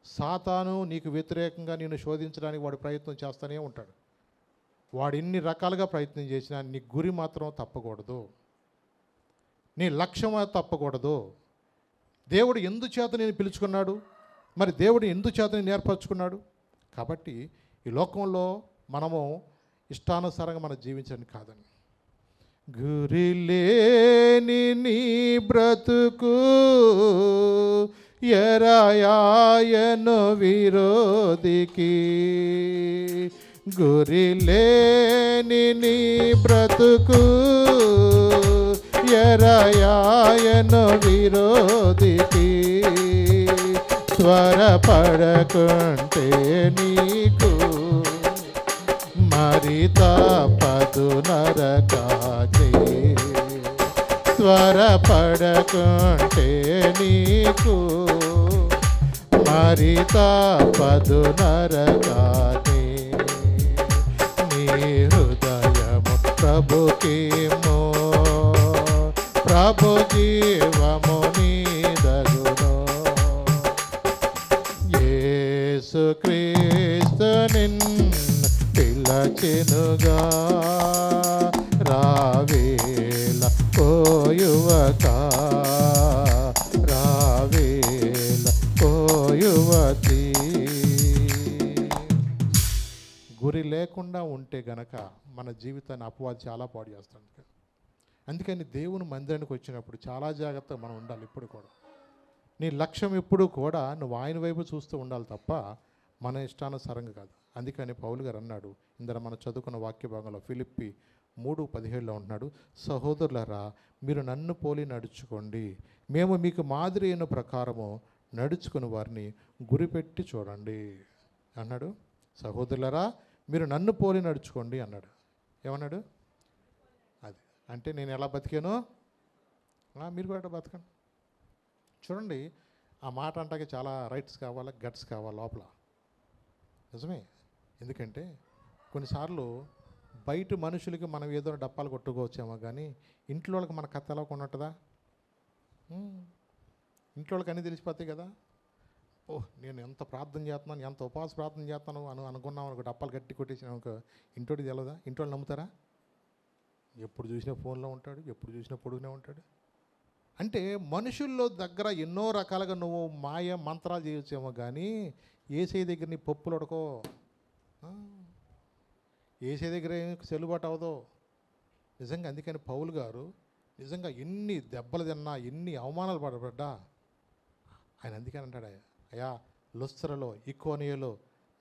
సాతాను నీకు వ్యతిరేకంగా నిన్ను శోధించడానికి వాడు ప్రయత్నం చేస్తూనే ఉంటాడు. వాడు ఎన్ని రకాలుగా ప్రయత్నం చేసినా నీ గురి మాత్రం తప్పకూడదు, నీ లక్ష్యం తప్పకూడదు. దేవుడు ఎందుచేత నేను పిలుచుకున్నాడు, మరి దేవుడు ఎందుచేత నేను ఏర్పరచుకున్నాడు. కాబట్టి ఈ లోకంలో మనము ఇష్టానుసారంగా మనం జీవించడానికి కాదని. గురి లేని నీ బ్రతుకు ఎరాయాయను విరోధికి, గురి లేని నీ బ్రతుకు ఎరాయాయను విరోధికి, త్వరపడకుంటే నీకు మరి తప్పదు నరకాకి, త్వరపడకుంటే నీకు మరి తప్పదు నరకాకి. నీ హృదయము ప్రభుకేమో, ప్రభు జీవము నీదగును. యేసుక్రీస్తు నిన్ను పిలచెనుగా, రావేల ఓ యువక, రావేల ఓ యువతి. గురి లేకుండా ఉంటే గనక మన జీవితాన్ని అపవాది చాలా పాడు చేస్తాడు. అందుకని దేవుని మందిరానికి వచ్చినప్పుడు చాలా జాగ్రత్తగా మనం ఉండాలి. ఇప్పుడు కూడా నీ లక్ష్యం ఎప్పుడు కూడా నువ్వు ఆయన వైపు చూస్తూ ఉండాలి తప్ప మన ఇష్టానుసారంగా కాదు. అందుకని పౌలు గారు అన్నాడు, ఇందులో మనం చదువుకున్న వాక్య భాగంలో ఫిలిప్పి 3:17లో ఉంటున్నాడు, సహోదరులారా మీరు నన్ను పోలి నడుచుకోండి, మేము మీకు మాదిరి అయిన ప్రకారము నడుచుకుని వారిని గురిపెట్టి చూడండి అన్నాడు. సహోదరులారా మీరు నన్ను పోలి నడుచుకోండి అన్నాడు. ఏమన్నాడు? అది అంటే నేను ఎలా బతికానో మీరు కూడా బతకండి. చూడండి, ఆ మాట అంటాకే చాలా రైట్స్ కావాలి, గట్స్ కావాలి లోపల. నిజమే. ఎందుకంటే కొన్నిసార్లు బయట మనుషులకి మనం ఏదో డప్పాలు కొట్టుకోవచ్చేమో, కానీ ఇంట్లో వాళ్ళకి మన కథ ఎలా కొన్నట్టుదా? ఇంట్లో వాళ్ళకి అన్నీ తెలిసిపోతాయి కదా. ఓహ్ నేను ఎంత ప్రార్థన చేస్తున్నాను, ఎంత ఉపవాస ప్రార్థన చేస్తాను అనుకున్నాం అనుకో, డప్పాలు గట్టి కొట్టేసిన ఇంటోటి తెలదా? ఇంట్లో నమ్ముతారా? ఎప్పుడు చూసినా ఫోన్లో ఉంటాడు, ఎప్పుడు చూసినా పొడుగునే ఉంటాడు. అంటే మనుషుల్లో దగ్గర ఎన్నో రకాలుగా నువ్వు మాయ మంత్రాలు చేయొచ్చేమో, కానీ ఏసై దగ్గర నీ పప్పులు ఉడకో, ఏసై దగ్గర చెల్లుబాటు అవదో నిజంగా. అందుకని పౌలు గారు నిజంగా ఎన్ని దెబ్బలు తిన్నా, ఎన్ని అవమానాలు పడబడ్డా ఆయన అందుకని అంటాడు, అయ్యా లుస్త్రలో, ఇకోనియలో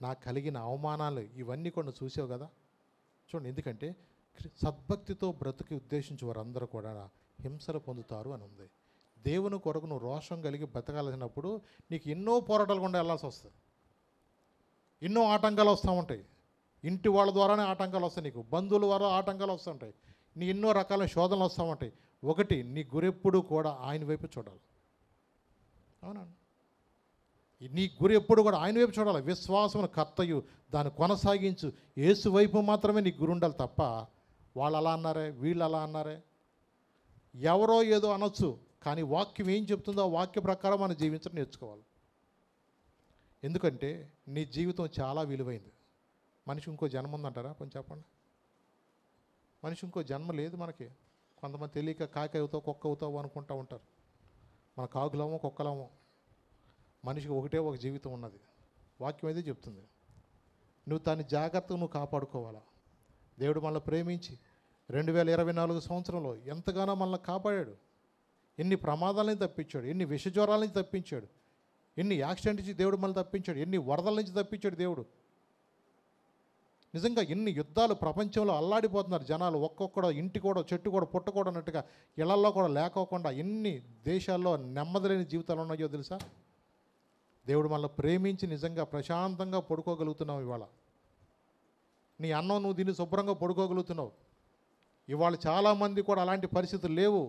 నాకు కలిగిన అవమానాలు ఇవన్నీ కూడా నువ్వు చూసావు కదా. చూడండి, ఎందుకంటే సద్భక్తితో బ్రతుకి ఉద్దేశించి వారందరూ కూడా హింసలు పొందుతారు అని ఉంది. దేవుని కొరకు నువ్వు రోషం కలిగి బ్రతకాల్సినప్పుడు నీకు ఎన్నో పోరాటాలు కూడా వెళ్ళాల్సి వస్తుంది, ఎన్నో ఆటంకాలు వస్తూ ఉంటాయి. ఇంటి వాళ్ళ ద్వారానే ఆటంకాలు వస్తాయి, నీకు బంధువుల ద్వారా ఆటంకాలు వస్తుంటాయి, నీ ఎన్నో రకాల శోధనలు వస్తూ ఉంటాయి. ఒకటి, నీ గురెప్పుడు కూడా ఆయన వైపు చూడాలి. అవునండి, నీ గురి ఎప్పుడు కూడా ఆయన వైపు చూడాలి. విశ్వాసమును కర్తయు దాన్ని కొనసాగించు. యేసు వైపు మాత్రమే నీ గురి ఉండాలి తప్ప వాళ్ళు అలా అన్నారే, వీళ్ళు అలా అన్నారే, ఎవరో ఏదో అనొచ్చు, కానీ వాక్యం ఏం చెప్తుందో ఆ వాక్య ప్రకారం మనం జీవించడం నేర్చుకోవాలి. ఎందుకంటే నీ జీవితం చాలా విలువైంది. మనిషి ఇంకో జన్మ ఉందంటారా? కొంచెం చెప్పండి. మనిషి ఇంకో జన్మ లేదు మనకి. కొంతమంది తెలియక కాకి అవుతావు, కుక్క అవుతావు అనుకుంటూ ఉంటారు. మన కాకులమో కుక్కలమో, మనిషికి ఒకటే ఒక జీవితం ఉన్నది. వాక్యం అయితే చెప్తుంది. నువ్వు దాన్ని జాగ్రత్తగా నువ్వు కాపాడుకోవాలా. దేవుడు మనల్ని ప్రేమించి 2024 సంవత్సరంలో ఎంతగానో మనల్ని కాపాడాడు. ఎన్ని ప్రమాదాల నుంచి తప్పించాడు, ఎన్ని విషజ్వరాల నుంచి తప్పించాడు, ఎన్ని యాక్సిడెంట్ నుంచి దేవుడు మనల్ని తప్పించాడు, ఎన్ని వరదల నుంచి తప్పించాడు దేవుడు. నిజంగా ఎన్ని యుద్ధాలు ప్రపంచంలో అల్లాడిపోతున్నారు జనాలు. ఒక్కొక్కడ ఇంటి కూడా చెట్టు కూడా పుట్టకూడదు అన్నట్టుగా ఇళ్లలో కూడా లేకోకుండా ఎన్ని దేశాల్లో నెమ్మది లేని జీవితాలు ఉన్నాయో తెలుసా. దేవుడు మనల్ని ప్రేమించి నిజంగా ప్రశాంతంగా పడుకోగలుగుతున్నావు. ఇవాళ నీ అన్నం నువ్వు దీన్ని శుభ్రంగా పడుకోగలుగుతున్నావు. ఇవాళ చాలామంది కూడా అలాంటి పరిస్థితులు లేవు.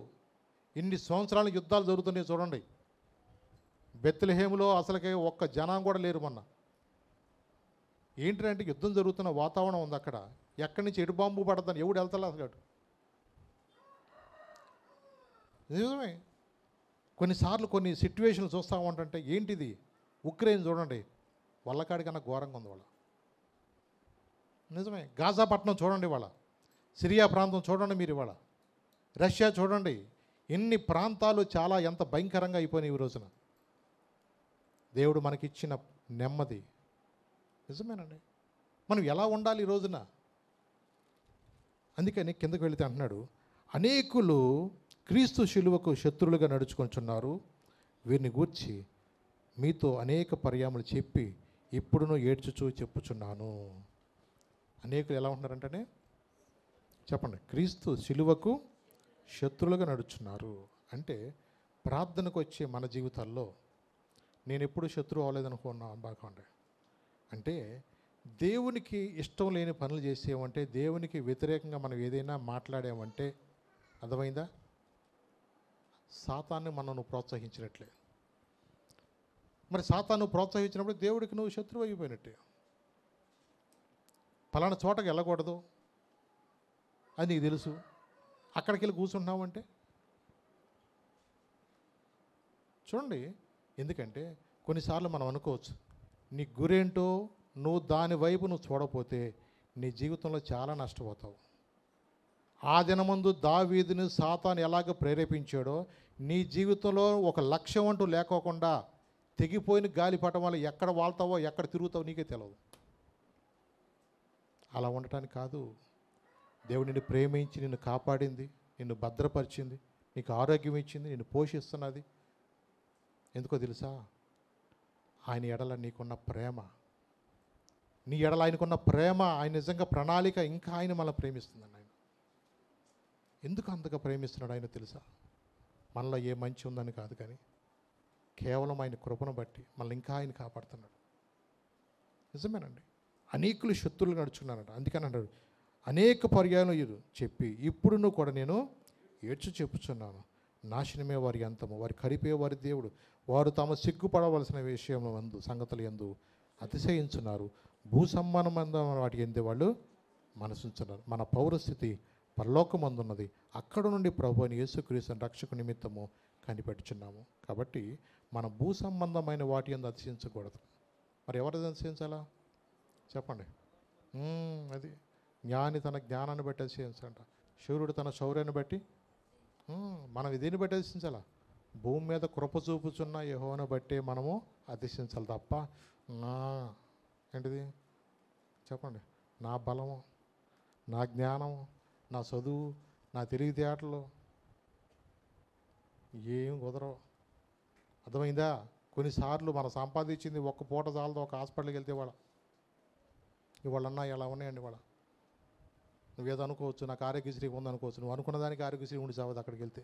ఇన్ని సంవత్సరాల యుద్ధాలు జరుగుతున్నాయి చూడండి. బెత్లెహేములో అసలుకే ఒక్క జనం కూడా లేరు. మొన్న ఏంటంటే యుద్ధం జరుగుతున్న వాతావరణం ఉంది అక్కడ. ఎక్కడి నుంచి ఎటు బాంబు పడతాను ఎవడు వెళ్తా అసలు. నిజమే, కొన్నిసార్లు కొన్ని సిట్యువేషన్లు చూస్తూ ఉంటుంటే ఏంటిది. ఉక్రెయిన్ చూడండి, వల్లకాడి కన్నా ఘోరంగా ఉంది వాళ్ళ. నిజమే, గాజా పట్టణం చూడండి వాళ్ళ, సిరియా ప్రాంతం చూడండి మీరు ఇవాళ, రష్యా చూడండి. ఎన్ని ప్రాంతాలు చాలా ఎంత భయంకరంగా అయిపోయినాయి ఈ రోజున. దేవుడు మనకిచ్చిన నెమ్మది నిజమేనండి. మనం ఎలా ఉండాలి ఈ రోజున? అందుకని కిందకు వెళితే అంటున్నాడు, అనేకులు క్రీస్తు శిలువకు శత్రువులుగా నడుచుకొంచున్నారు. వీరిని గూర్చి మీతో అనేక పర్యాములు చెప్పి ఇప్పుడును ఏడ్చుచూ చెప్పుచున్నాను. అనేకులు ఎలా ఉంటున్నారంటే చెప్పండి, క్రీస్తు శిలువకు శత్రువులుగా నడుచున్నారు. అంటే ప్రార్థనకు వచ్చే మన జీవితాల్లో నేను ఎప్పుడు శత్రువు అవ్వలేదనుకున్నా బాగుండే. అంటే దేవునికి ఇష్టం లేని పనులు చేసేవంటే, దేవునికి వ్యతిరేకంగా మనం ఏదైనా మాట్లాడామంటే అర్థమైందా, సాతాన్ని మనం నువ్వు ప్రోత్సహించినట్లే. మరి సాతాను ప్రోత్సహించినప్పుడు దేవుడికి నువ్వు శత్రువు అయిపోయినట్టే. పలానా చోటకి వెళ్ళకూడదు అది నీకు తెలుసు, అక్కడికి వెళ్ళి కూర్చుంటున్నావంటే చూడండి. ఎందుకంటే కొన్నిసార్లు మనం అనుకోవచ్చు, నీ గురేంటో నువ్వు దాని వైపు నువ్వు చూడకపోతే నీ జీవితంలో చాలా నష్టపోతావు. ఆ దినమందు దావీదుని సాతాను ఎలాగ ప్రేరేపించాడో నీ జీవితంలో ఒక లక్ష్యం అంటూ లేకోకుండా తెగిపోయిన గాలిపటం వల్ల ఎక్కడ వాళ్తావో ఎక్కడ తిరుగుతావో నీకే తెలియదు. అలా ఉండటానికి కాదు. దేవుడు నిన్ను ప్రేమించి నిన్ను కాపాడింది, నిన్ను భద్రపరిచింది, నీకు ఆరోగ్యం ఇచ్చింది, నిన్ను పోషిస్తున్నది. ఎందుకో తెలుసా, ఆయన ఎడల నీకున్న ప్రేమ, నీ ఎడల ఆయనకున్న ప్రేమ, ఆయన నిజంగా ప్రణాళిక, ఇంకా ఆయన మనల్ని ప్రేమిస్తుందండి. ఆయన ఎందుకు అంతగా ప్రేమిస్తున్నాడు ఆయన తెలుసా? మనలో ఏ మంచి ఉందని కాదు, కానీ కేవలం ఆయన కృపను బట్టి మనల్ని ఇంకా ఆయన కాపాడుతున్నాడు. నిజమేనండి. అనేకులు శత్రువులు నడుచున్నారంట. అందుకని అన్నాడు, అనేక పర్యాయాలు చెప్పి ఇప్పుడును కూడా నేను ఏడ్చి చెప్పుచున్నాను, నాశనమే వారి అంతము, వారి కరిపే వారి దేవుడు, వారు తాము సిగ్గుపడవలసిన విషయంలో సంగతులు యందు అతిశయించున్నారు, భూసంబంధమైన వాటి ఎందు వాళ్ళు మనసుంచున్నారు. మన పౌరస్థితి పరలోకమందున్నది, అక్కడ నుండి ప్రభు అని యేసుక్రీస్తు రక్షకు నిమిత్తము కనిపెట్టుచున్నాము. కాబట్టి మన భూ సంబంధమైన వాటి ఎందు అతిశయించకూడదు. మరి ఎవరు అతిశయించాలా చెప్పండి? అది జ్ఞాని తన జ్ఞానాన్ని బట్టి అతిశయించాలంట, శూరుడు తన శౌర్యాన్ని బట్టి. మనం ఇదేని బట్టి అతిశించాలా? భూమి మీద కృప చూపుచున్న యెహోవాను బట్టే మనము అతిశించాలి తప్ప ఏంటిది చెప్పండి, నా బలము, నా జ్ఞానము, నా చదువు, నా తెలివితేటలు ఏం కుదరవు. అర్థమైందా? కొన్నిసార్లు మనం సంపాదించింది ఒక్క పూట చాలదు. ఒక హాస్పిటల్కి వెళ్తే ఇవాళ ఎలా ఉన్నాయండి ఇవాళ. నువ్వేదో అనుకోవచ్చు, నాకు ఆరోగ్యశ్రీ ఉందనుకోవచ్చు, నువ్వు అనుకున్న దానికి ఆరోగ్యశ్రీ ఉండి చావదు. అక్కడికి వెళ్తే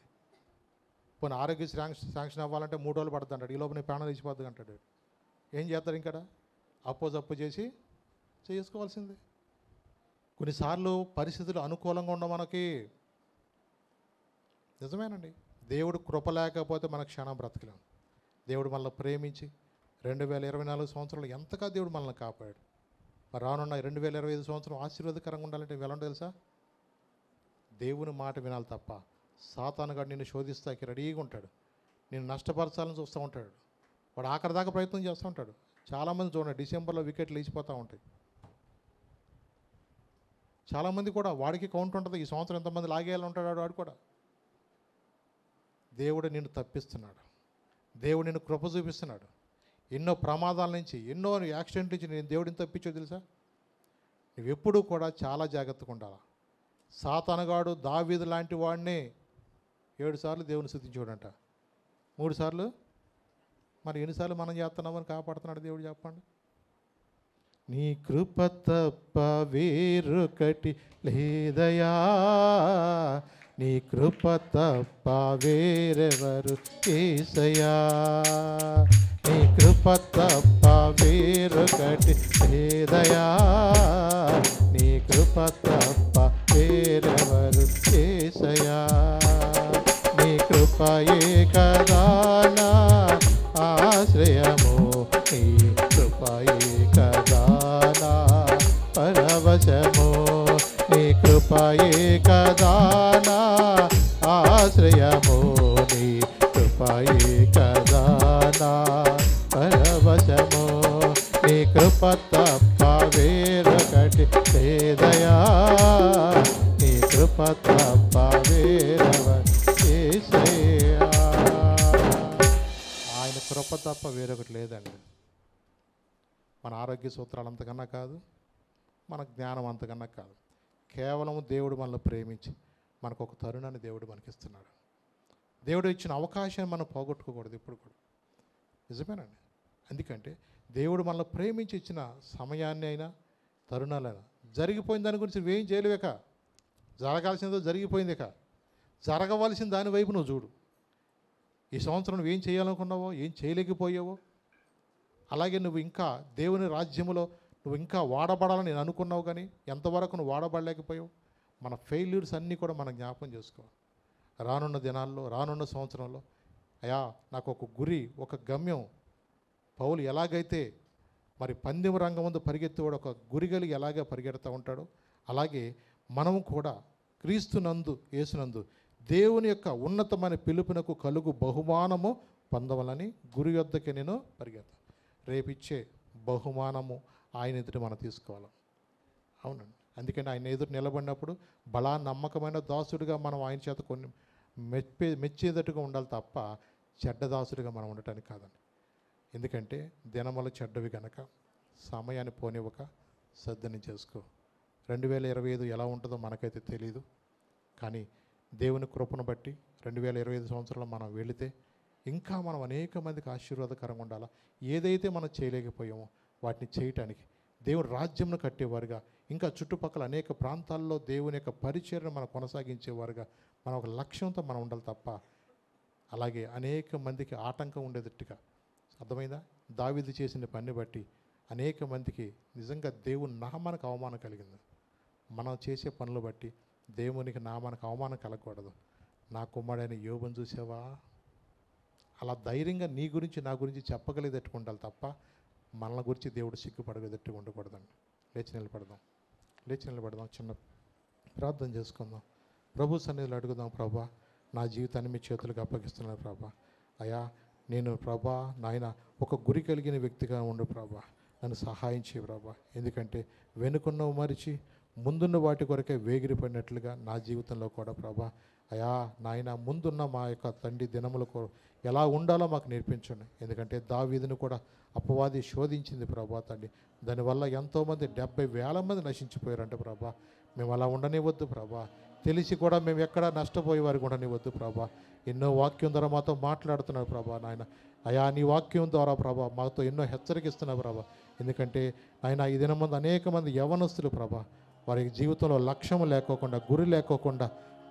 పోనీ ఆరోగ్యశ్రీ శాంక్షన్ అవ్వాలంటే 3 రోజులు పడుతుంది అంటాడు, ఈ లోపల నీ ప్రాణం తీసిపోద్ది అంటాడు. ఏం చేస్తారు ఇంకా? అప్పు చేసి చేసుకోవాల్సిందే. కొన్నిసార్లు పరిస్థితులు అనుకూలంగా ఉండవు మనకి. నిజమేనండి. దేవుడు కృప లేకపోతే మన క్షణం బ్రతకలేం. దేవుడు మనల్ని ప్రేమించి 2024 సంవత్సరాలు ఎంతగా దేవుడు మనల్ని కాపాడు. మరి రానున్న 2025 సంవత్సరం ఆశీర్వాదకరంగా ఉండాలంటే ఎలా ఉండాలి తెలుసా? దేవుని మాట వినాలి తప్ప సాతానుగాడు నిన్ను శోధిస్తాకి రెడీగా ఉంటాడు. నేను నష్టపరచాలని చూస్తూ ఉంటాడు. వాడు ఆఖరి దాకా ప్రయత్నం చేస్తూ ఉంటాడు. చాలామంది చూడండి, డిసెంబర్లో వికెట్లు లేచిపోతూ ఉంటాయి. చాలామంది కూడా వాడికి కౌంట్ ఉంటుంది, ఈ సంవత్సరం ఎంతమంది లాగేయాలని ఉంటాడు వాడు కూడా. దేవుడు నిన్ను తప్పిస్తున్నాడు. దేవుడు నిన్ను కృప చూపిస్తున్నాడు. ఎన్నో ప్రమాదాల నుంచి, ఎన్నో యాక్సిడెంట్ నుంచి నేను దేవుడిని తప్పించో తెలుసా? నువ్వు ఎప్పుడూ కూడా చాలా జాగ్రత్తగా ఉండాలి. సాతానుగాడు దావీదు లాంటి వాడిని 7 సార్లు దేవుని స్తుతించాడంట, 3 సార్లు. మరి ఎన్నిసార్లు మనం చేస్తున్నామని కాపాడుతున్నాడు దేవుడు చెప్పండి? నీ కృప తప్ప వేరొకటి లేదయా, నీ కృప తప్ప వేరెవరు యేసయ్యా, నీ కృప తప్ప వేరొకటి లేదయా, నీ కృప తప్ప వేరెవరు యేసయ్యా, నీ కృపయే కదా నా ఆశ్రయము, నీ కృపయే కదా నా పరవశము, నీ కృపయే కదా నా ఆశ్రయము, నీ కృపయే కదా నా పరవశము, నీ కృప తప్ప వేరొకటి లేదయా, నీ కృప తప్ప వేరొకటి యేసయ్యా. ఆయన కృప తప్ప వేరొకటి లేదండి. మన ఆరోగ్య సూత్రాలు అంతకన్నా కాదు, మన జ్ఞానం అంతకన్నా కాదు. కేవలం దేవుడు మనల్ని ప్రేమించి మనకు ఒక తరుణాన్ని దేవుడు మనకిస్తున్నాడు. దేవుడు ఇచ్చిన అవకాశాన్ని మనం పోగొట్టుకోకూడదు ఎప్పుడు కూడా. నిజమేనండి. ఎందుకంటే దేవుడు మనల్ని ప్రేమించి ఇచ్చిన సమయాన్ని అయినా తరుణాలైనా జరిగిపోయిన దాని గురించి నువ్వేం చేయలేక, జరగాల్సిందో జరిగిపోయిందిక, జరగవలసిన దాని వైపు నువ్వు చూడు. ఈ సంవత్సరం నువ్వేం చేయాలనుకున్నావో, ఏం చేయలేకపోయావో, అలాగే నువ్వు ఇంకా దేవుని రాజ్యములో నువ్వు ఇంకా వాడబడాలని నేను అనుకున్నావు, కానీ ఎంతవరకు నువ్వు వాడబడలేకపోయావు. మన ఫెయిల్యూర్స్ అన్నీ కూడా మనం జ్ఞాపకం చేసుకో. రానున్న దినాల్లో, రానున్న సంవత్సరంలో అయ్యా నాకు ఒక గురి, ఒక గమ్యం. పౌలు ఎలాగైతే మరి పందెం రంగం ముందు పరిగెత్తేవాడు ఒక గురి కలిగి ఎలాగే పరిగెడుతూ ఉంటాడో, అలాగే మనము కూడా క్రీస్తునందు, యేసునందు దేవుని యొక్క ఉన్నతమైన పిలుపునకు కలుగు బహుమానము పొందవలని గురి యొద్దకి నేను పరిగెత్తాను. రేపిచ్చే బహుమానము ఆయన ఎదుట మనం తీసుకోవాలి. అవునండి. అందుకని ఆయన ఎదురు నిలబడినప్పుడు బలా నమ్మకమైన దాసుడిగా మనం ఆయన చేత కొన్ని మెచ్చేదట్టుగా ఉండాలి తప్ప చెడ్డ దాసుడిగా మనం ఉండటానికి కాదండి. ఎందుకంటే దినములు చెడ్డవి కనుక సమయాన్ని పోనివ్వక సర్దని చేసుకో. 2025 ఎలా ఉంటుందో మనకైతే తెలియదు, కానీ దేవుని కృపను బట్టి 2025 సంవత్సరంలో మనం వెళితే ఇంకా మనం అనేక మందికి ఆశీర్వాదకరంగా ఉండాలా. ఏదైతే మనం చేయలేకపోయామో వాటిని చేయటానికి దేవుని రాజ్యంను కట్టేవారుగా, ఇంకా చుట్టుపక్కల అనేక ప్రాంతాల్లో దేవుని యొక్క పరిచర్యను మనం కొనసాగించేవారుగా మనం ఒక లక్ష్యంతో మనం ఉండాలి తప్ప అలాగే అనేక మందికి ఆటంకం ఉండేటట్టుగా. అర్థమైందా? దావీదు చేసిన పని బట్టి అనేక మందికి నిజంగా దేవుని నామానికి అవమానం కలిగింది. మనం చేసే పనులు బట్టి దేవునికి నామానికి అవమానం కలగకూడదు. నా కుమారుడైన యోబును చూసావా, అలా ధైర్యంగా నీ గురించి నా గురించి చెప్పగలిగేటట్టుగా ఉండాలి తప్ప మనల గురించి దేవుడు సిగ్గుపడగేటట్టుగా ఉండకూడదండి. లేచి నిలబడదాం, చిన్న ప్రార్థన చేసుకుందాం. ప్రభు సన్నిధిలో అడుగుదాం. ప్రభా, నా జీవితాన్ని మీ చేతులకు అప్పగిస్తున్నాను ప్రభా. అయ్యా నేను ప్రభా నాయన ఒక గురి కలిగిన వ్యక్తిగా ఉండు ప్రభా, నన్ను సహాయం చేయ ప్రభా. ఎందుకంటే వెనుకున్నవి మరిచి ముందున్న వాటి కొరకే వేగిరిపడినట్లుగా నా జీవితంలో కూడా ప్రభా అయా నాయన ముందున్న మా యొక్క తండ్రి దినములకు ఎలా ఉండాలో మాకు నేర్పించండి. ఎందుకంటే దావీదును కూడా అపవాది శోధించింది ప్రభా తండ్రి. దానివల్ల ఎంతోమంది 70,000 మంది నశించిపోయారంట ప్రభా. మేము అలా ఉండనివద్దు ప్రభా. తెలిసి కూడా మేము ఎక్కడ నష్టపోయేవారు కూడా ఉండనివద్దు ప్రభా. ఎన్నో వాక్యం ద్వారా మాతో మాట్లాడుతున్నావు ప్రభా నాయన. అయా నీ వాక్యం ద్వారా ప్రభా మాతో ఎన్నో హెచ్చరికిస్తున్నావు ప్రభా. ఎందుకంటే నాయన ఈ దినం ముందు అనేక మంది యవనస్తులు ప్రభా వారి జీవితంలో లక్ష్యం లేకోకుండా, గురి లేకోకుండా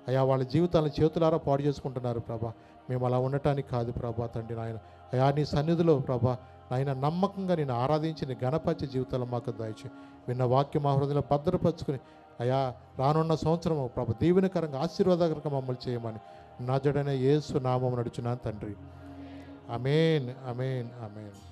అయా వాళ్ళ జీవితాలను చేతులారా పాడు చేసుకుంటున్నారు ప్రభా. మేము అలా ఉండటానికి కాదు ప్రభా తండ్రి నాయన. అయా నీ సన్నిధిలో ప్రభా నాయన నమ్మకంగా నేను ఆరాధించి నీ గణపరిచే జీవితాలు మాకు దయచేయి. విన్న వాక్యం మా హృదయంలో భద్రపరుచుకుని అయా రానున్న సంవత్సరము ప్రభు దీవెనకరంగా ఆశీర్వాదకరంగా మమ్మల్ని చేయమని నజడనే యేసు నామమున నడుచున్నాను తండ్రి. ఆమేన్, ఆమేన్, ఆమేన్.